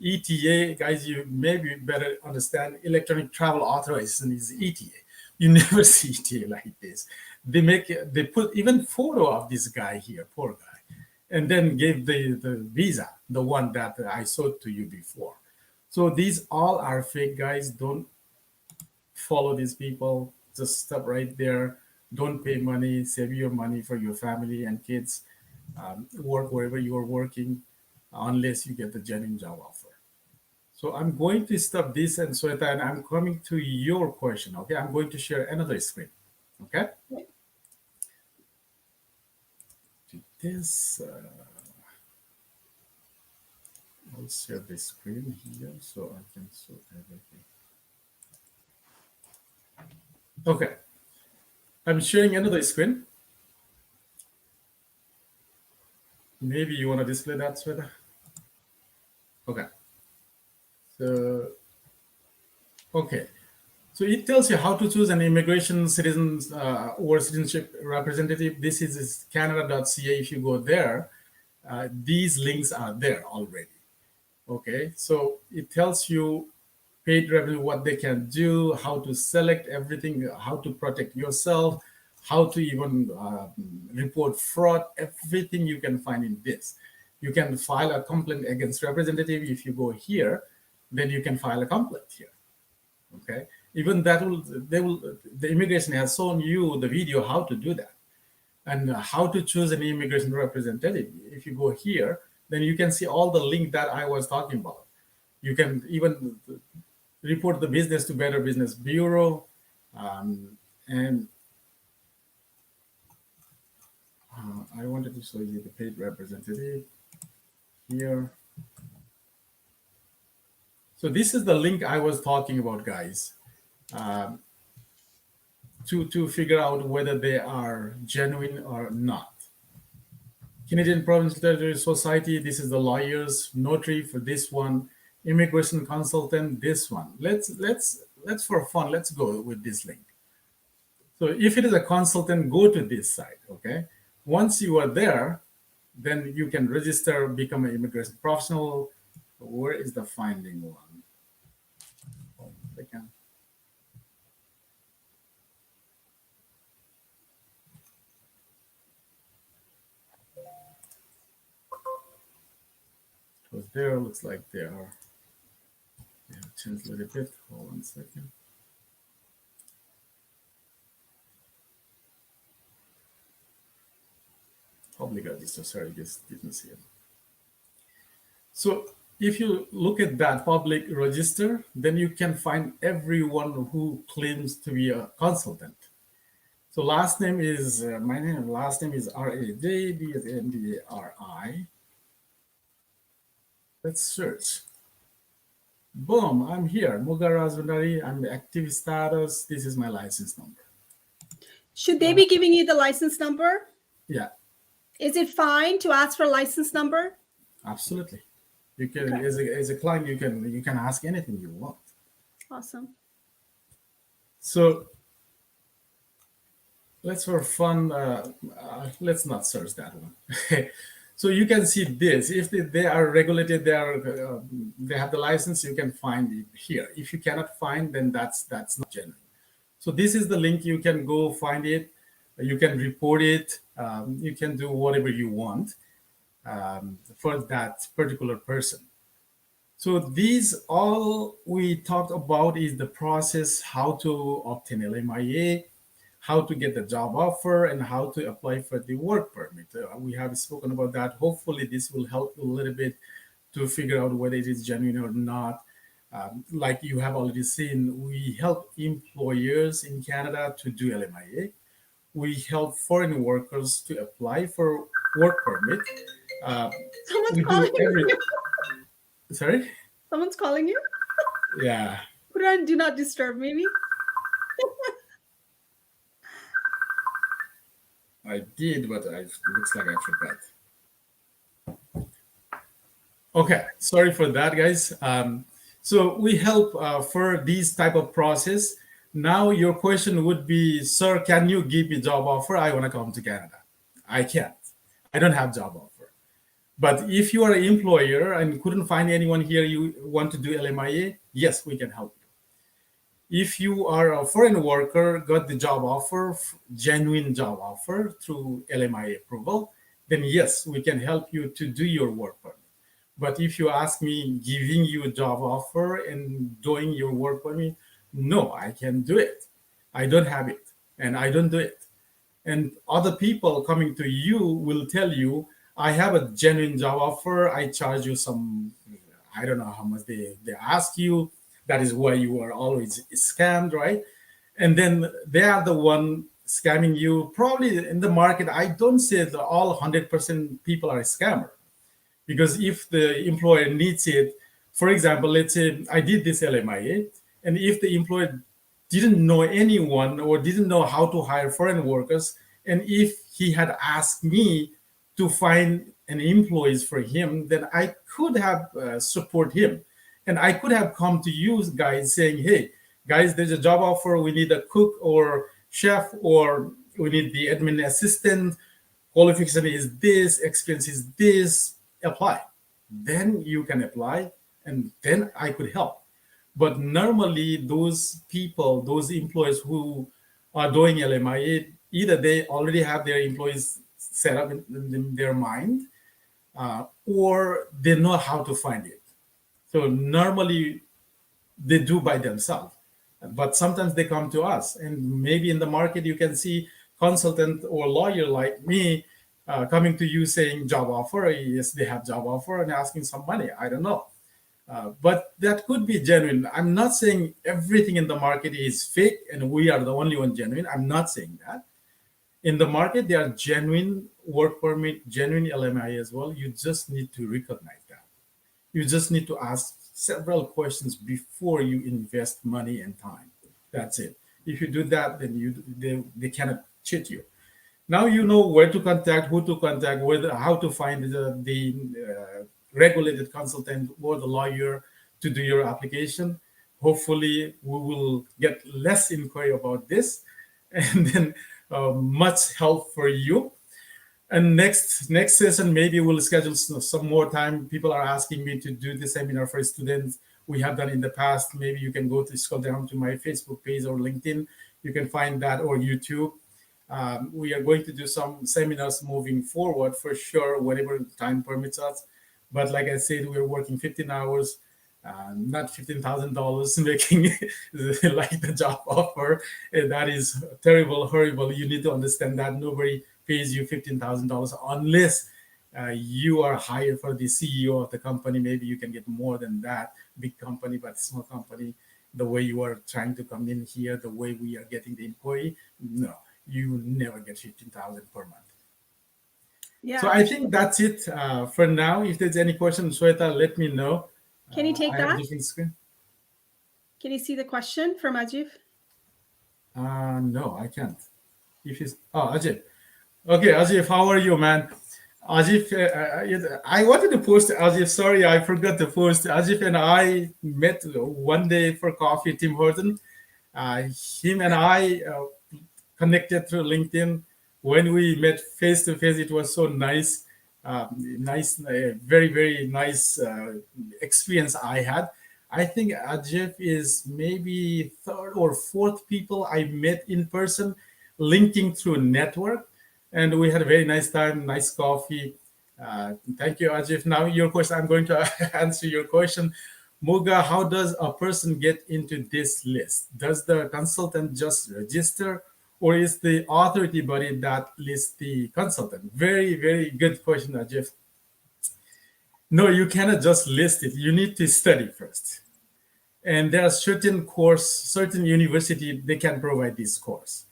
ETA, guys. You maybe better understand. Electronic travel authorization is ETA. You never see ETA like this. They put even photo of this guy here, poor guy, and then gave the visa, the one that I showed to you before. So these all are fake, guys. Don't follow these people. Just stop right there. Don't pay money. Save your money for your family and kids. Work wherever you are working, unless you get the genuine job offer. So I'm going to stop this, and Sweta, and I'm coming to your question. Okay, I'm going to share another screen. Okay. To this, I'll share the screen here so I can show everything. Okay, I'm sharing another screen. Maybe you want to display that, Sweta? Okay. So, okay. So it tells you how to choose an immigration citizens or citizenship representative. This is canada.ca. If you go there, these links are there already. Okay, so it tells you paid revenue, what they can do, how to select everything, how to protect yourself, how to even report fraud, everything you can find in this. You can file a complaint against representative. If you go here, then you can file a complaint here. Okay, even that the immigration has shown you the video how to do that, and how to choose an immigration representative. If you go here, then you can see all the link that I was talking about. You can even report the business to Better Business Bureau, and I wanted to show you the paid representative here. So this is the link I was talking about, guys, to figure out whether they are genuine or not. Canadian Provincial Territory Society, this is the lawyers, notary for this one, immigration consultant, this one. Let's for fun, let's go with this link. So if it is a consultant, go to this site, okay? Once you are there, then you can register, become an immigration professional. Where is the finding one? Oh, second. It was there, looks like they have changed a little bit. Hold on a second. public register. Sorry, just didn't see it. So if you look at that public register, then you can find everyone who claims to be a consultant. So last name is my name. Last name is RAJBNDARI. Let's search. Boom! I'm here, Muga Razvandari. I'm the active status. This is my license number. Should they be giving you the license number? Yeah, Is it fine to ask for a license number? absolutely. You can, Okay. as a client, you can ask anything you want. Awesome. So let's for fun. Let's not search that one. So you can see this. If they are regulated, they have the license. You can find it here. If you cannot find, then that's not genuine. So this is the link. You can go find it. You can report it. You can do whatever you want for that particular person. So these all we talked about is the process, how to obtain LMIA, how to get the job offer, and how to apply for the work permit. We have spoken about that. Hopefully this will help a little bit to figure out whether it is genuine or not. Like you have already seen, we help employers in Canada to do LMIA. We help foreign workers to apply for work permit. Someone's We calling do every. you. Sorry? Someone's calling you. Yeah. Put it on do not disturb, maybe. I did, but looks like I forgot. Okay, sorry for that, guys. So we help for these type of process. Now your question would be, sir, can you give me job offer? I want to come to Canada. I can't. I don't have job offer. But if you are an employer and couldn't find anyone here, you want to do LMIA, yes, we can help you. If you are a foreign worker, got the job offer, genuine job offer through LMIA approval, then yes, we can help you to do your work permit. But if you ask me giving you a job offer and doing your work permit, no, I can't do it. I don't have it and I don't do it. And other people coming to you will tell you, I have a genuine job offer. I charge you some, I don't know how much they ask you. That is why you are always scammed, right? And then they are the one scamming you. Probably in the market, I don't say that all 100% people are a scammer. Because if the employer needs it, for example, let's say I did this LMIA, and if the employer didn't know anyone or didn't know how to hire foreign workers, and if he had asked me to find an employees for him, then I could have support him. And I could have come to you guys saying, hey, guys, there's a job offer. We need a cook or chef, or we need the admin assistant. Qualification is this, experience is this, apply. Then you can apply, and then I could help. But normally those people, those employees who are doing LMIA, either they already have their employees set up in their mind, or they know how to find it. So normally they do by themselves, but sometimes they come to us. And maybe in the market you can see consultant or lawyer like me coming to you saying job offer. Yes, they have job offer and asking some money. I don't know. But that could be genuine. I'm not saying everything in the market is fake and we are the only one genuine. I'm not saying that. In the market, there are genuine work permit, genuine LMI as well. You just need to recognize that. You just need to ask several questions before you invest money and time. That's it. If you do that, then they cannot cheat you. Now you know where to contact, who to contact, how to find the regulated consultant or the lawyer to do your application. Hopefully, we will get less inquiry about this, and then much help for you. And next session, maybe we'll schedule some more time. People are asking me to do the seminar for students. We have done in the past. Maybe you can scroll down to my Facebook page or LinkedIn. You can find that, or YouTube. We are going to do some seminars moving forward for sure, whenever time permits us. But like I said, we're working 15 hours, not $15,000 making like the job offer. And that is terrible, horrible. You need to understand that nobody pays you $15,000 unless you are hired for the CEO of the company. Maybe you can get more than that. Big company, but small company. The way you are trying to come in here, the way we are getting the employee, no, you never get 15,000 per month. Yeah. So I think that's it for now. If there's any questions, Sweta, let me know. Can you take I have a that? different screen. Can you see the question from Ajif? No, I can't. If he's Ajif. Okay, Ajif, how are you, man? Ajif, I wanted to post Ajif. Sorry, I forgot to post. Ajif and I met one day for coffee, Tim Horton. Him and I connected through LinkedIn. When we met face to face, it was so nice, very, very nice experience I had. I think Ajif is maybe third or fourth people I met in person, linking through network, and we had a very nice time, nice coffee. Thank you, Ajif. Now your question, I'm going to answer your question. Muga, how does a person get into this list? Does the consultant just register, or is the authority body that lists the consultant? Very, very good question, Ajif. No, you cannot just list it. You need to study first. And there are certain university, they can provide this course.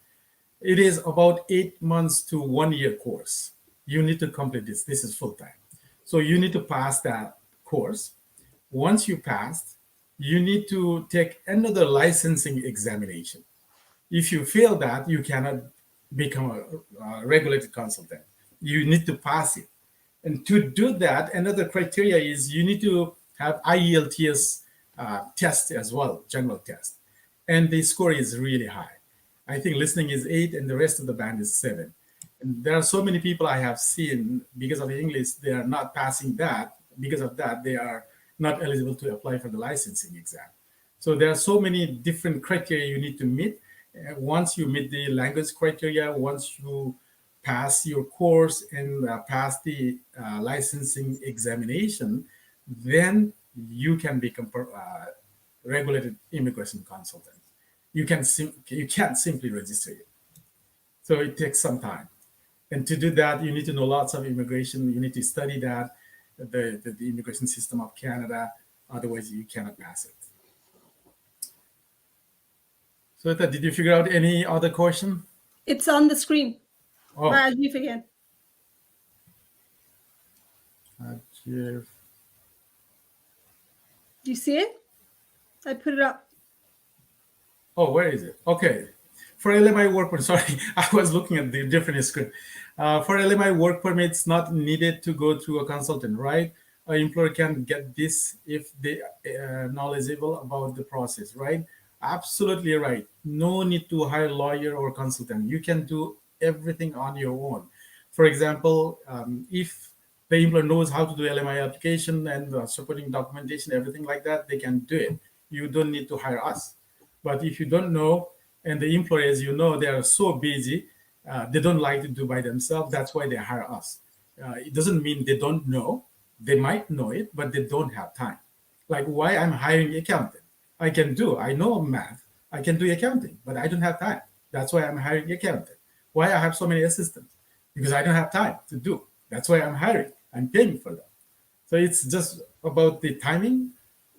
It is about 8 months to 1 year course. You need to complete this. This is full time. So you need to pass that course. Once you passed, you need to take another licensing examination. If you fail that, you cannot become a regulated consultant. You need to pass it. And to do that, another criteria is you need to have IELTS test as well, general test. And the score is really high. I think listening is 8 and the rest of the band is 7. And there are so many people I have seen because of English, they are not passing that. Because of that, they are not eligible to apply for the licensing exam. So there are so many different criteria you need to meet. Once you meet the language criteria, once you pass your course and pass the licensing examination, then you can become regulated immigration consultant. You can't simply register it. So it takes some time. And to do that, you need to know lots of immigration. You need to study that, the immigration system of Canada. Otherwise, you cannot pass it. So did you figure out any other question? It's on the screen. Oh, By Ajif again. Ajif. Do you see it? I put it up. Oh, where is it? Okay. For LMI work permit, sorry, I was looking at the different screen. For LMI work permits, not needed to go through a consultant, right? An employer can get this if they are knowledgeable about the process, right? Absolutely right. No need to hire a lawyer or consultant. You can do everything on your own. For example, if the employer knows how to do LMI application and supporting documentation, everything like that, they can do it. You don't need to hire us. But if you don't know, and the employers, you know, they are so busy, they don't like to do by themselves. That's why they hire us. It doesn't mean they don't know. They might know it, but they don't have time. Like why I'm hiring accountant. I know math. I can do accounting, but I don't have time. That's why I'm hiring accountant. Why I have so many assistants? Because I don't have time to do. That's why I'm hiring. I'm paying for them. So it's just about the timing.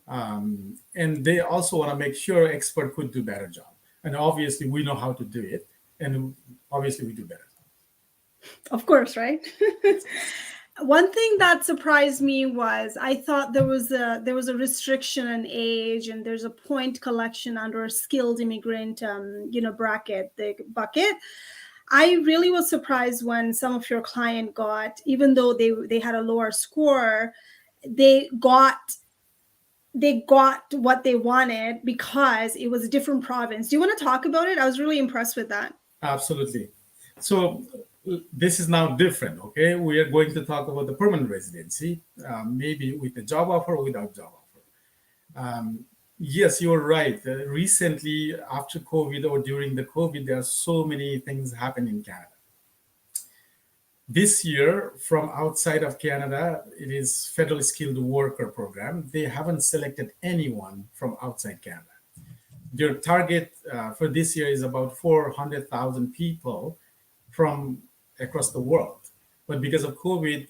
And they also want to make sure expert could do better job. And obviously we know how to do it. And obviously we do better. Of course, right? One thing that surprised me was I thought there was a restriction on age, and there's a point collection under a skilled immigrant, bracket, the bucket. I really was surprised when some of your client got, even though they had a lower score, they got what they wanted because it was a different province. Do you want to talk about it? I was really impressed with that. Absolutely. So this is now different, okay? We are going to talk about the permanent residency, maybe with a job offer or without job offer. Yes, you're right. Recently, after COVID or during the COVID, there are so many things happen in Canada. This year, from outside of Canada, it is federal skilled worker program. They haven't selected anyone from outside Canada. Their target for this year is about 400,000 people from across the world. But because of COVID,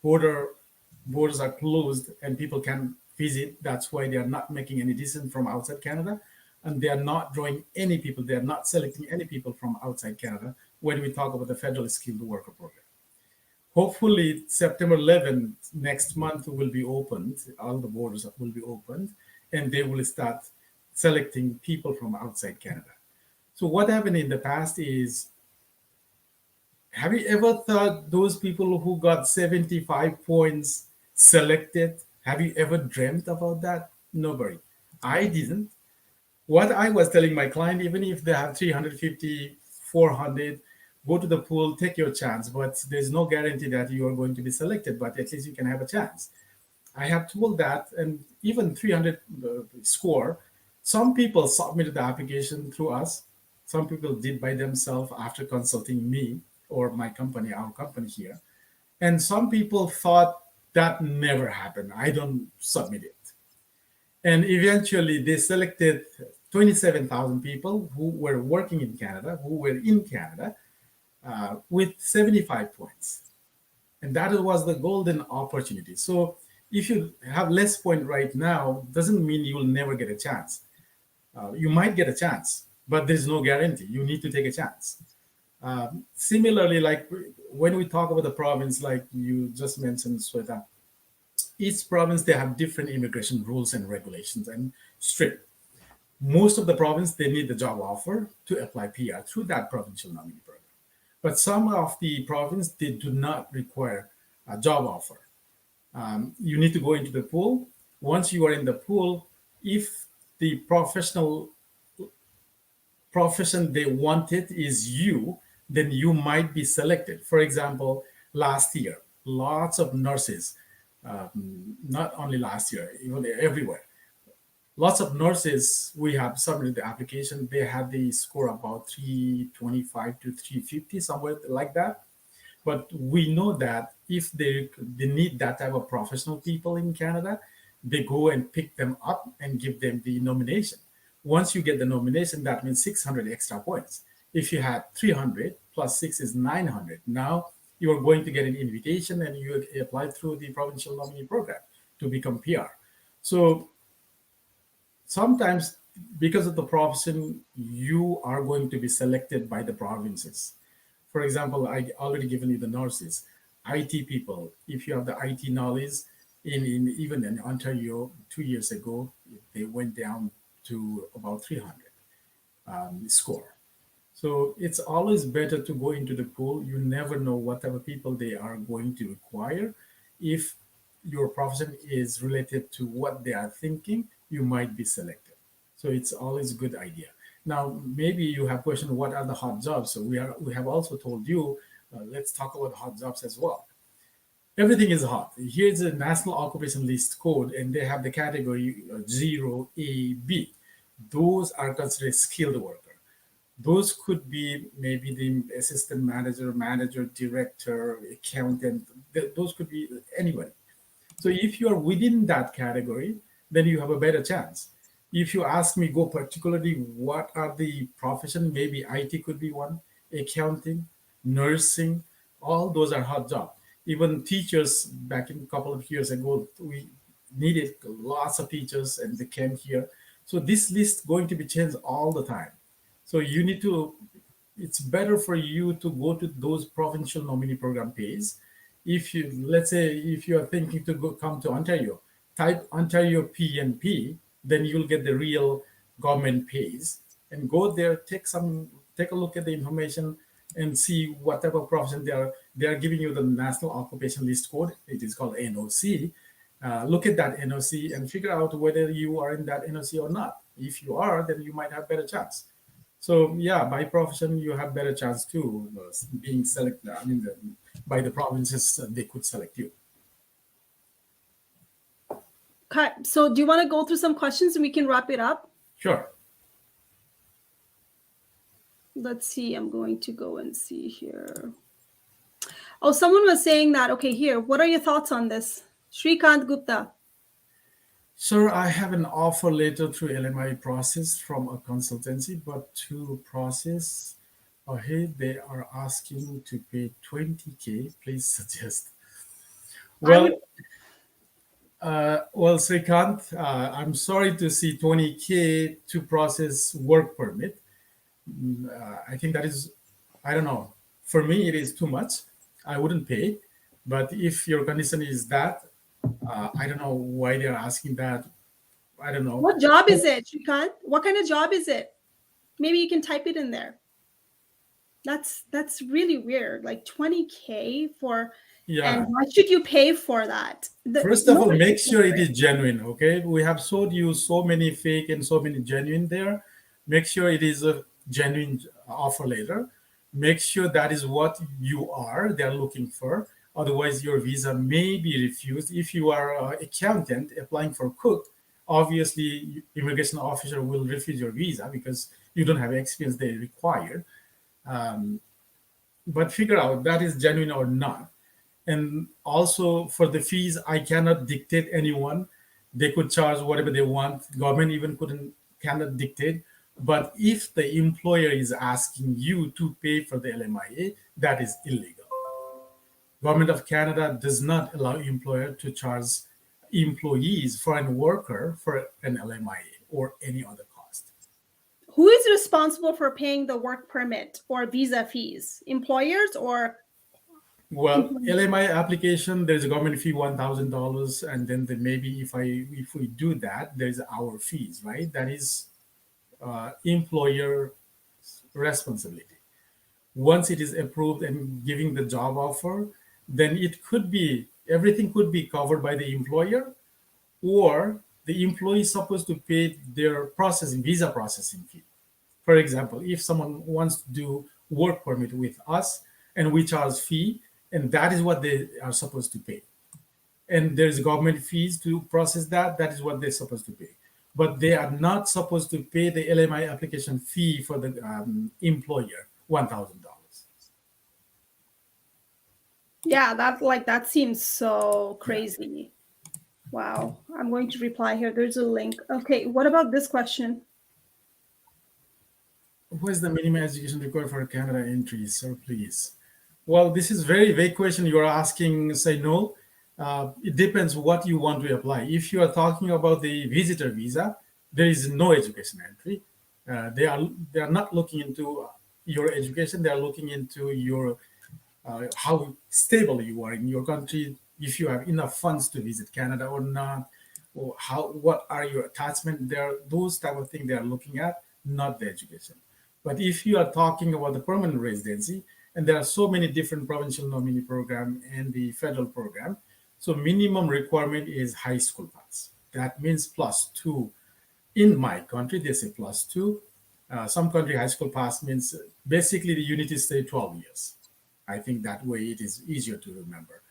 borders are closed and people can visit. That's why they are not making any decision from outside Canada, and they are not drawing any people. They are not selecting any people from outside Canada when we talk about the federal skilled worker program. Hopefully, September 11th, next month, will be opened. All the borders will be opened, and they will start selecting people from outside Canada. So what happened in the past is, have you ever thought those people who got 75 points selected? Have you ever dreamt about that? Nobody. I didn't. What I was telling my client, even if they have 350, 400, go to the pool, take your chance, but there's no guarantee that you are going to be selected, but at least you can have a chance. I have told that, and even 300 score, some people submitted the application through us. Some people did by themselves after consulting me or my company, our company here. And some people thought that never happened. I don't submit it. And eventually they selected 27,000 people who were working in Canada, who were in Canada, with 75 points. And that was the golden opportunity. So if you have less point right now, doesn't mean you will never get a chance. You might get a chance, but there's no guarantee. You need to take a chance. Similarly, like when we talk about the province, like you just mentioned, Sweta, each province, they have different immigration rules and regulations and strict. Most of the province, they need the job offer to apply PR through that provincial nominee program. But some of the province, they do not require a job offer. You need to go into the pool. Once you are in the pool, if the profession they wanted is you, then you might be selected. For example, last year, lots of nurses, not only last year, even everywhere, lots of nurses, we have submitted the application. They had the score about 325 to 350, somewhere like that. But we know that if they need that type of professional people in Canada, they go and pick them up and give them the nomination. Once you get the nomination, that means 600 extra points. If you had 300 plus 6 is 900. Now you are going to get an invitation and you apply through the provincial nominee program to become PR. So sometimes because of the profession, you are going to be selected by the provinces. For example, I already given you the nurses, IT people. If you have the IT knowledge, even in Ontario 2 years ago, they went down to about 300 score. So it's always better to go into the pool. You never know what type of people they are going to require. If your profession is related to what they are thinking, you might be selected. So it's always a good idea. Now, maybe you have questioned what are the hot jobs. So we have also told you, let's talk about hot jobs as well. Everything is hot. Here's the National Occupation List code, and they have the category 0A, B. Those are considered skilled worker. Those could be maybe the assistant manager, director, accountant. Those could be anybody. So if you are within that category, then you have a better chance. If you ask me, go particularly, what are the profession? Maybe IT could be one, accounting, nursing, all those are hot jobs. Even teachers, back in a couple of years ago, we needed lots of teachers and they came here. So this list going to be changed all the time. So you need to, it's better for you to go to those provincial nominee program pays. If you, let's say, if you are thinking to come to Ontario, type Ontario PNP, then you'll get the real government pays and go there, take a look at the information and see what type of profession they are giving you the National Occupation List code. It is called NOC. Look at that NOC and figure out whether you are in that NOC or not. If you are, then you might have better chance. So yeah, by profession, you have better chance too, being selected. I mean, by the provinces, they could select you. Okay, so do you want to go through some questions and we can wrap it up? Sure. Let's see, I'm going to go and see here. Oh, someone was saying that, okay, here, what are your thoughts on this? Shrikant Gupta. Sir, I have an offer letter through LMIA process from a consultancy, but to process hey, they are asking to pay 20K. Please suggest. I would. Well, well, Srikant, I'm sorry to see 20K to process work permit. I think that is, I don't know. For me, it is too much. I wouldn't pay. But if your condition is that, I don't know why they're asking that. I don't know. What job is it, Shrikant? What kind of job is it? Maybe you can type it in there. That's really weird. Like 20K for, and Yeah. why should you pay for that? First of all, make sure it is genuine. Okay. We have showed you so many fake and so many genuine there. Make sure it is a genuine offer letter. Make sure that is what you are, they're looking for. Otherwise, your visa may be refused. If you are an accountant applying for cook, obviously, immigration officer will refuse your visa because you don't have experience they require. Um, but figure out that is genuine or not. And also for the fees, I cannot dictate anyone. They could charge whatever they want. Government even cannot dictate. But if the employer is asking you to pay for the LMIA, that is illegal. Government of Canada does not allow employer to charge employees, foreign worker, for an LMIA or any other cost. Who is responsible for paying the work permit or visa fees? Employers or Well, employees? LMI application, there's a government fee $1,000, and then maybe if we do that, there's our fees, right? That is employer responsibility. Once it is approved and giving the job offer, then it could be everything could be covered by the employer, or the employee is supposed to pay their visa processing fee. For example, if someone wants to do work permit with us and we charge fee, and that is what they are supposed to pay. And there's government fees to process that, that is what they're supposed to pay. But they are not supposed to pay the LMI application fee for the employer, $1,000. Yeah, that seems so crazy. Wow. I'm going to reply here. There's a link. Okay, what about this question? What is the minimum education required for Canada entry, sir, please? Well, this is very vague question you are asking, say no. It depends what you want to apply. If you are talking about the visitor visa, there is no education entry. They are not looking into your education. They are looking into your how stable you are in your country, if you have enough funds to visit Canada or not, or what are your attachment there. Those type of things they are looking at, not the education. But if you are talking about the permanent residency, and there are so many different provincial nominee program and the federal program, so minimum requirement is high school pass. That means +2. In my country, they say +2. Some country high school pass means basically the unit is stay 12 years. I think that way it is easier to remember.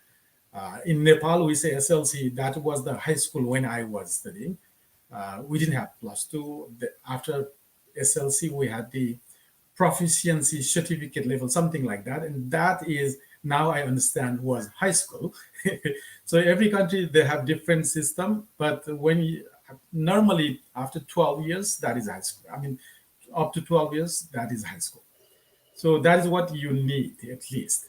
In Nepal, we say SLC. That was the high school when I was studying. We didn't have +2. After SLC, we had the proficiency certificate level, something like that. And that is, now I understand, was high school. So every country, they have different system. But normally after 12 years, that is high school. I mean, up to 12 years, that is high school. So that is what you need, at least.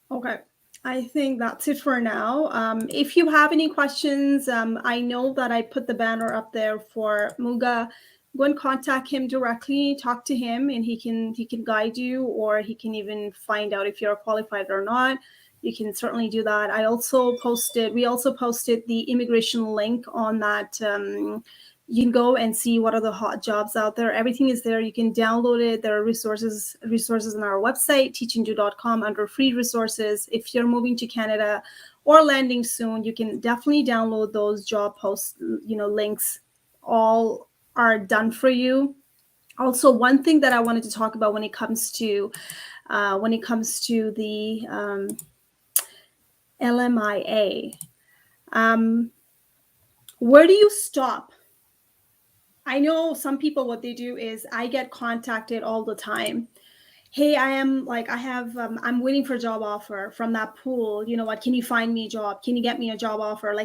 Okay. I think that's it for now. If you have any questions, I know that I put the banner up there for Muga. Go and contact him directly, talk to him, and he can guide you, or he can even find out if you're qualified or not. You can certainly do that. We also posted the immigration link on that. You can go and see what are the hot jobs out there. Everything is there. You can download it. There are resources on our website, teachinju.com, under free resources. If you're moving to Canada or landing soon, you can definitely download those job posts, links. All are done for you. Also, one thing that I wanted to talk about when it comes to the LMIA, where do you stop? I know some people, what they do is, I get contacted all the time. Hey, I'm waiting for a job offer from that pool. You know what? Can you find me a job? Can you get me a job offer?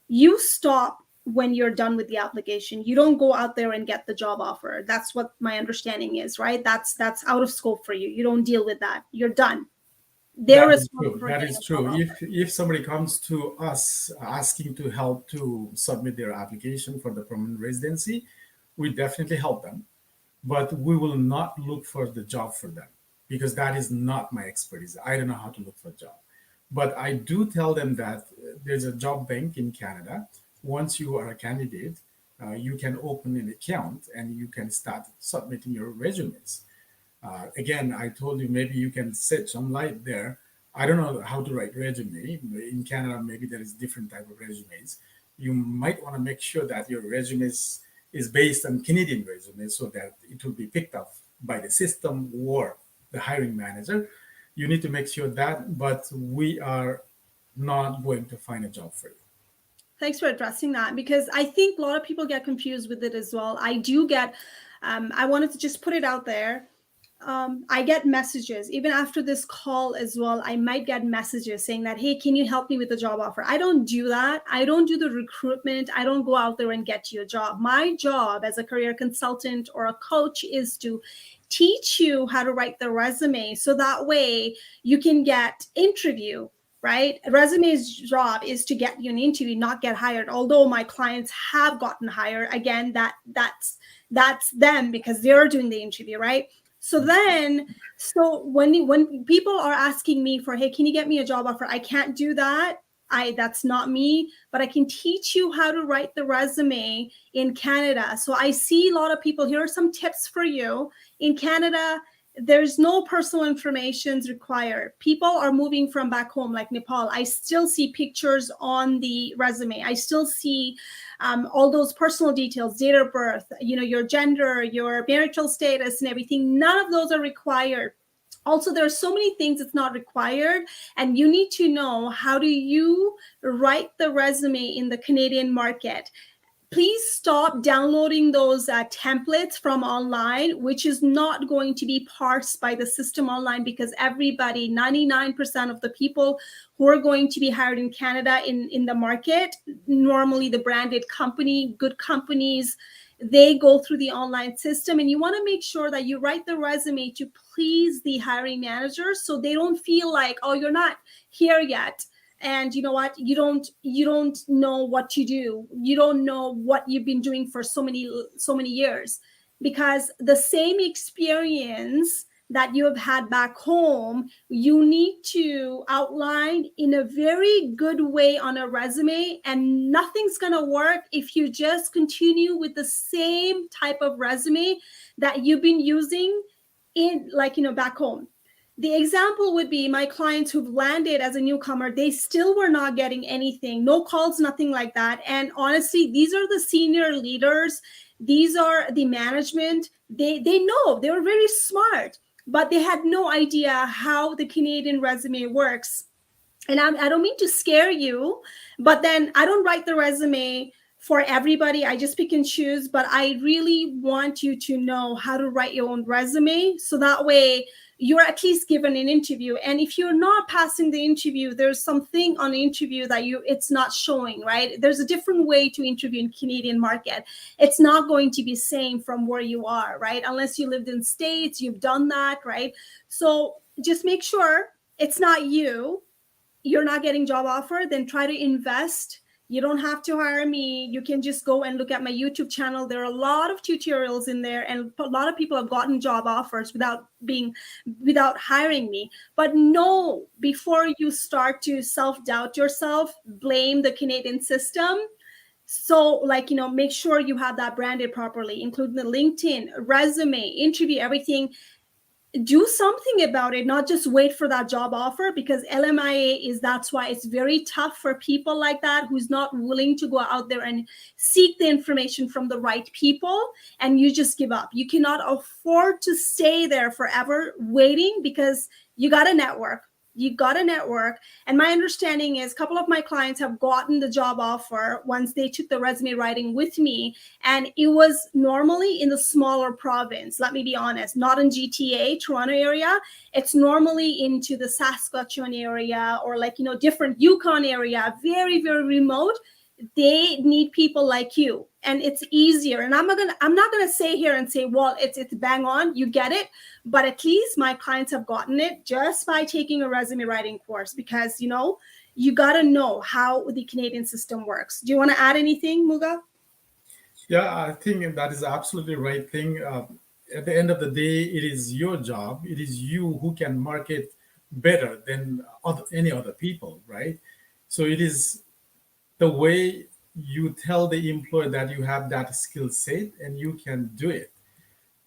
You stop when you're done with the application. You don't go out there and get the job offer. That's what my understanding is, right? That's out of scope for you. You don't deal with that. You're done. They're That is responsible true. for That getting is a job true. offer. If somebody comes to us asking to help to submit their application for the permanent residency, we definitely help them. But we will not look for the job for them because that is not my expertise. I don't know how to look for a job. But I do tell them that there's a job bank in Canada. Once you are a candidate, you can open an account and you can start submitting your resumes. Again, I told you maybe you can set some light there. I don't know how to write resume. In Canada, maybe there is different type of resumes. You might want to make sure that your resume is based on Canadian resume so that it will be picked up by the system or the hiring manager. You need to make sure that, but we are not going to find a job for you. Thanks for addressing that, because I think a lot of people get confused with it as well. I do get, I wanted to just put it out there. I get messages even after this call as well. I might get messages saying that, hey, can you help me with the job offer? I don't do that. I don't do the recruitment. I don't go out there and get you a job. My job as a career consultant or a coach is to teach you how to write the resume so that way you can get interview, right? Resume's job is to get you an interview, not get hired. Although my clients have gotten hired, again, that's them because they're doing the interview, right? So when people are asking me for, hey, can you get me a job offer? I can't do that. That's not me, but I can teach you how to write the resume in Canada. So I see a lot of people, here are some tips for you. In Canada, there's no personal information required. People are moving from back home, like Nepal. I still see pictures on the resume. I still see all those personal details, date of birth, your gender, your marital status and everything. None of those are required. Also, there are so many things that's not required, and you need to know how do you write the resume in the Canadian market. Please stop downloading those templates from online, which is not going to be parsed by the system online, because everybody, 99% of the people who are going to be hired in Canada in the market, normally the branded company, good companies, they go through the online system. And you want to make sure that you write the resume to please the hiring manager so they don't feel like, oh, you're not here yet. And you know what, you don't know what you do, you don't know what you've been doing for so many years, because the same experience that you have had back home, you need to outline in a very good way on a resume. And nothing's going to work if you just continue with the same type of resume that you've been using in back home. The example would be my clients who've landed as a newcomer, they still were not getting anything, no calls, nothing like that. And honestly, these are the senior leaders. These are the management. They know, they were very smart, but they had no idea how the Canadian resume works. And I don't mean to scare you, but then I don't write the resume for everybody. I just pick and choose, but I really want you to know how to write your own resume. So that way you're at least given an interview. And if you're not passing the interview, there's something on the interview that it's not showing, right? There's a different way to interview in Canadian market. It's not going to be same from where you are, right? Unless you lived in States, you've done that, right? So just make sure it's not you're not getting job offer, then try to invest. You don't have to hire me. You can just go and look at my YouTube channel. There are a lot of tutorials in there, and a lot of people have gotten job offers without hiring me. But no, before you start to self-doubt yourself, blame the Canadian system. So make sure you have that branded properly, including the LinkedIn, resume, interview, everything. Do something about it, not just wait for that job offer, because LMIA that's why it's very tough for people like that who's not willing to go out there and seek the information from the right people, and you just give up. You cannot afford to stay there forever waiting, because you got a network. And my understanding is a couple of my clients have gotten the job offer once they took the resume writing with me. And it was normally in the smaller province. Let me be honest, not in GTA, Toronto area. It's normally into the Saskatchewan area or different Yukon area, very, very remote. they need people like you, and it's easier. And I'm not gonna say here and say, well, it's bang on, you get it, but at least my clients have gotten it just by taking a resume writing course, because you got to know how the Canadian system works. Do you want to add anything, Muga? Yeah, I think that is absolutely right thing. At the end of the day, it is your job. It is you who can market better than any other people, right? So it is the way you tell the employer that you have that skill set and you can do it.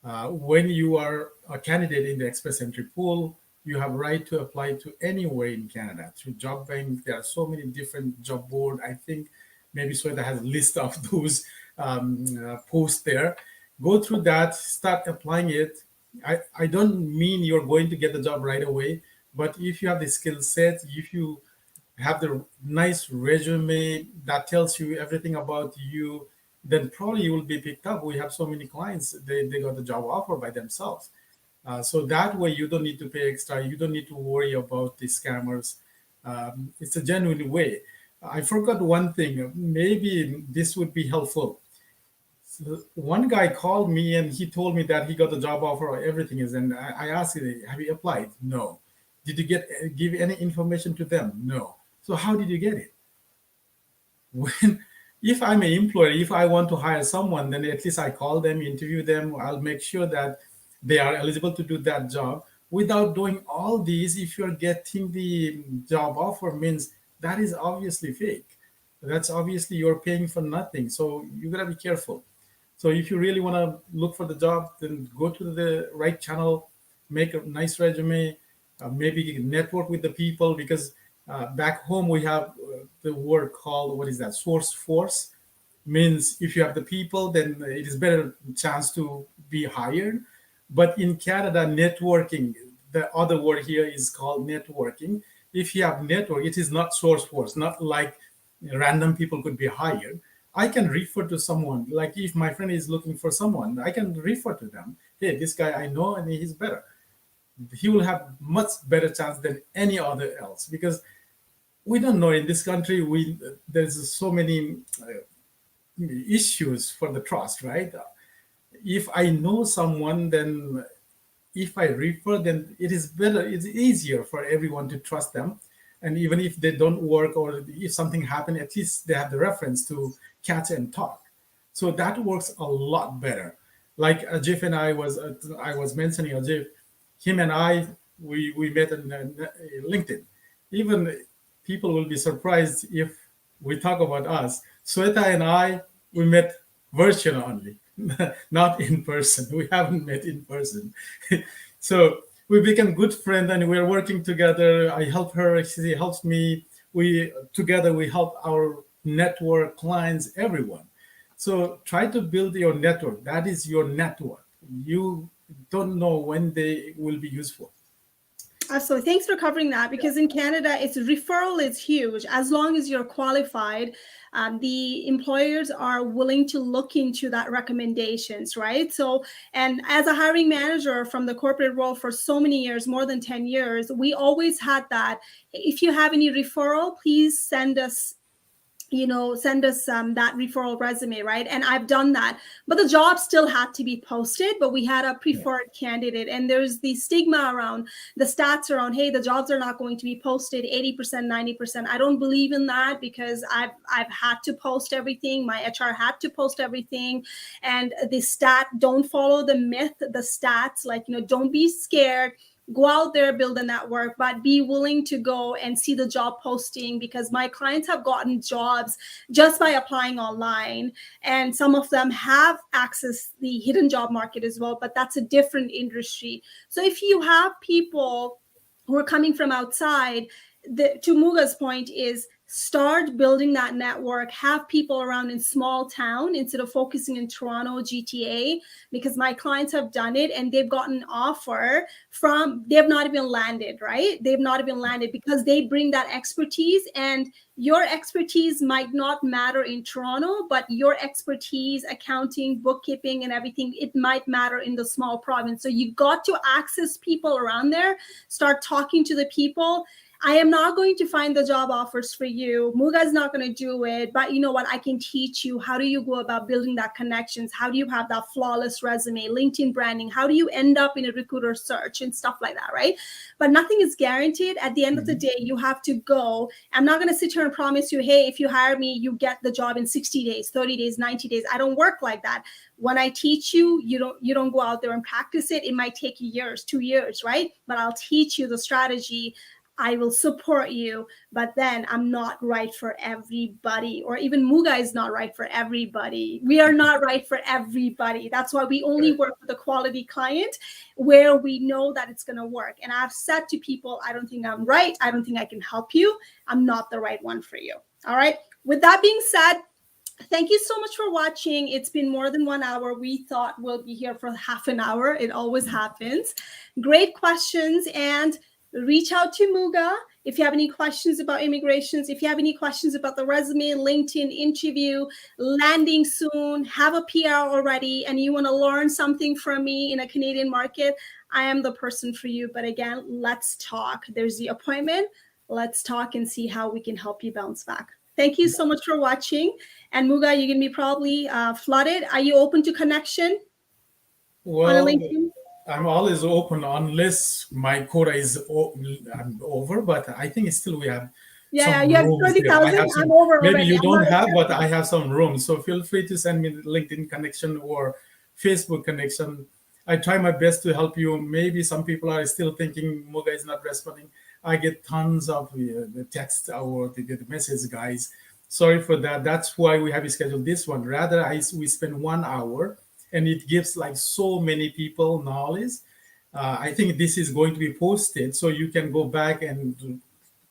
When you are a candidate in the express entry pool, you have right to apply to anywhere in Canada through job bank. There are so many different job board. I think maybe Sweta has a list of those posts there. Go through that, start applying it. I don't mean you're going to get the job right away, but if you have the skill set, if you have the nice resume that tells you everything about you, then probably you will be picked up. We have so many clients, they got the job offer by themselves. So that way you don't need to pay extra. You don't need to worry about the scammers. It's a genuine way. I forgot one thing. Maybe this would be helpful. So one guy called me and he told me that he got the job offer. Everything is, and I asked him, "Have you applied?" No. Did you give any information to them? No. So how did you get it? When if I'm an employer, if I want to hire someone, then at least I call them, interview them. I'll make sure that they are eligible to do that job. Without doing all these, if you're getting the job offer, means that is obviously fake. That's obviously you're paying for nothing. So you gotta be careful. So if you really want to look for the job, then go to the right channel, make a nice resume, maybe network with the people, because back home we have the word called, what is that, source force. Means if you have the people, then it is better chance to be hired. But in Canada, networking, the other word here is called networking. If you have network, it is not source force, not like random people could be hired. I can refer to someone. Like if my friend is looking for someone, I can refer to them. Hey, this guy I know and he's better. He will have much better chance than any other else, because we don't know in this country. There's so many issues for the trust, right? If I know someone, then if I refer, then it is better. It's easier for everyone to trust them. And even if they don't work or if something happened, at least they have the reference to catch and talk. So that works a lot better. Like Ajif and I was mentioning Ajif, him and I, we met on LinkedIn. Even people will be surprised if we talk about us. Sweta and I, we met virtual only, not in person. We haven't met in person. So we become good friends and we're working together. I help her, she helps me. We together we help our network, clients, everyone. So try to build your network. That is your network. You don't know when they will be useful. Absolutely. Thanks for covering that, because in Canada, it's referral is huge. As long as you're qualified, the employers are willing to look into that recommendations, right? So, and as a hiring manager from the corporate world for so many years, more than 10 years, we always had that. If you have any referral, please send us that referral resume, right? And I've done that, but the job still had to be posted, but we had a preferred candidate. And there's the stigma around the stats around, hey, the jobs are not going to be posted 80%, 90%. I don't believe in that, because I've had to post everything. My HR had to post everything. And don't follow the myth, the stats, like, don't be scared. Go out there, build a network, but be willing to go and see the job posting, because my clients have gotten jobs just by applying online. And some of them have accessed the hidden job market as well, but that's a different industry. So if you have people who are coming from outside, to Muga's point is, start building that network, have people around in small town instead of focusing in Toronto, GTA, because my clients have done it and they've gotten an offer they've not even landed, right? They've not even landed because they bring that expertise, and your expertise might not matter in Toronto, but your expertise, accounting, bookkeeping, and everything, it might matter in the small province. So you got to access people around there, start talking to the people. I am not going to find the job offers for you. Muga is not going to do it. But you know what? I can teach you. How do you go about building that connections? How do you have that flawless resume, LinkedIn branding? How do you end up in a recruiter search and stuff like that, right? But nothing is guaranteed. At the end of the day, you have to go. I'm not going to sit here and promise you, hey, if you hire me, you get the job in 60 days, 30 days, 90 days. I don't work like that. When I teach you, you don't go out there and practice it. It might take you years, 2 years, right? But I'll teach you the strategy. I will support you, but then I'm not right for everybody, or even Muga is not right for everybody. We are not right for everybody. That's why we only work with a quality client where we know that it's going to work. And I've said to people, I don't think I'm right. I don't think I can help you. I'm not the right one for you. All right. With that being said, thank you so much for watching. It's been more than 1 hour. We thought we'll be here for half an hour. It always happens. Great questions, and reach out to Muga if you have any questions about immigrations, if you have any questions about the resume, LinkedIn interview, landing soon, have a PR already, and you want to learn something from me in a Canadian market, I am the person for you. But again, let's talk. There's the appointment. Let's talk and see how we can help you bounce back. Thank you so much for watching. And Muga, you're going to be probably flooded. Are you open to connection? Well, I'm always open unless my quota is over, but I think still we have some you have rooms 30,000. I'm over maybe already. you don't have, but I have some room. So feel free to send me the LinkedIn connection or Facebook connection. I try my best to help you. Maybe some people are still thinking Muga is not responding. I get tons of the text or the message, guys. Sorry for that. That's why we have scheduled this one. Rather, we spend 1 hour, and it gives like so many people knowledge. I think this is going to be posted, so you can go back and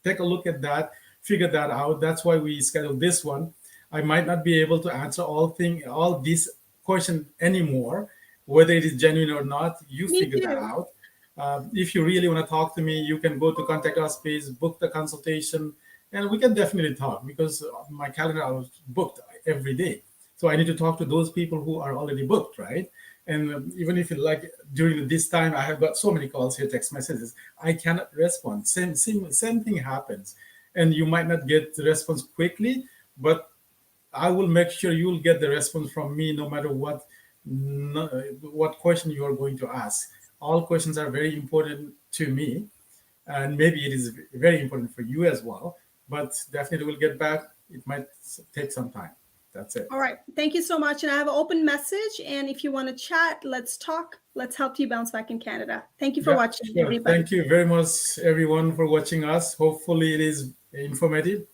take a look at that, figure that out. That's why we scheduled this one. I might not be able to answer all these questions anymore, whether it is genuine or not. You figure that out. If you really want to talk to me, you can go to contact us page, book the consultation, and we can definitely talk, because my calendar I was booked every day. So I need to talk to those people who are already booked, right? And even if like during this time, I have got so many calls here, text messages, I cannot respond. Same thing happens. And you might not get the response quickly, but I will make sure you will get the response from me no matter what question you are going to ask. All questions are very important to me, and maybe it is very important for you as well, but definitely we'll get back. It might take some time. That's it. All right. Thank you so much. And I have an open message. And if you want to chat, let's talk. Let's help you bounce back in Canada. Thank you for watching, everybody. Thank you very much, everyone, for watching us. Hopefully it is informative.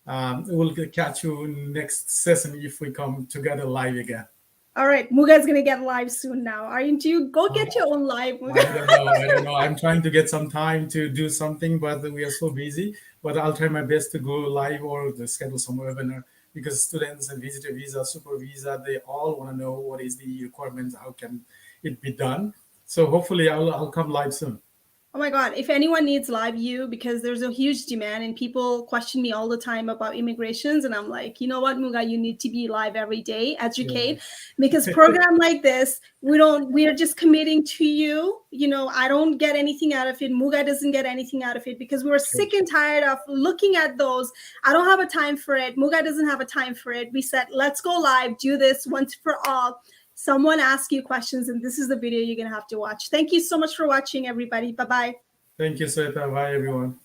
We'll catch you next session if we come together live again. All right. Muga is going to get live soon now. Aren't you? Go get your own live. I don't know. I'm trying to get some time to do something, but we are so busy. But I'll try my best to go live or to schedule some webinar, because students and visitor visa, super visa, they all want to know what is the requirements, how can it be done. So hopefully I'll come live soon. Oh my God, if anyone needs live you, because there's a huge demand and people question me all the time about immigrations. And I'm like, you know what, Muga, you need to be live every day, educate, because program like this, we are just committing to you. You know, I don't get anything out of it. Muga doesn't get anything out of it, because we're sick and tired of looking at those. I don't have a time for it. Muga doesn't have a time for it. We said, let's go live, do this once for all. Someone ask you questions, and this is the video you're going to have to watch. Thank you so much for watching, everybody. Bye-bye. Thank you, Sweta. Bye, everyone.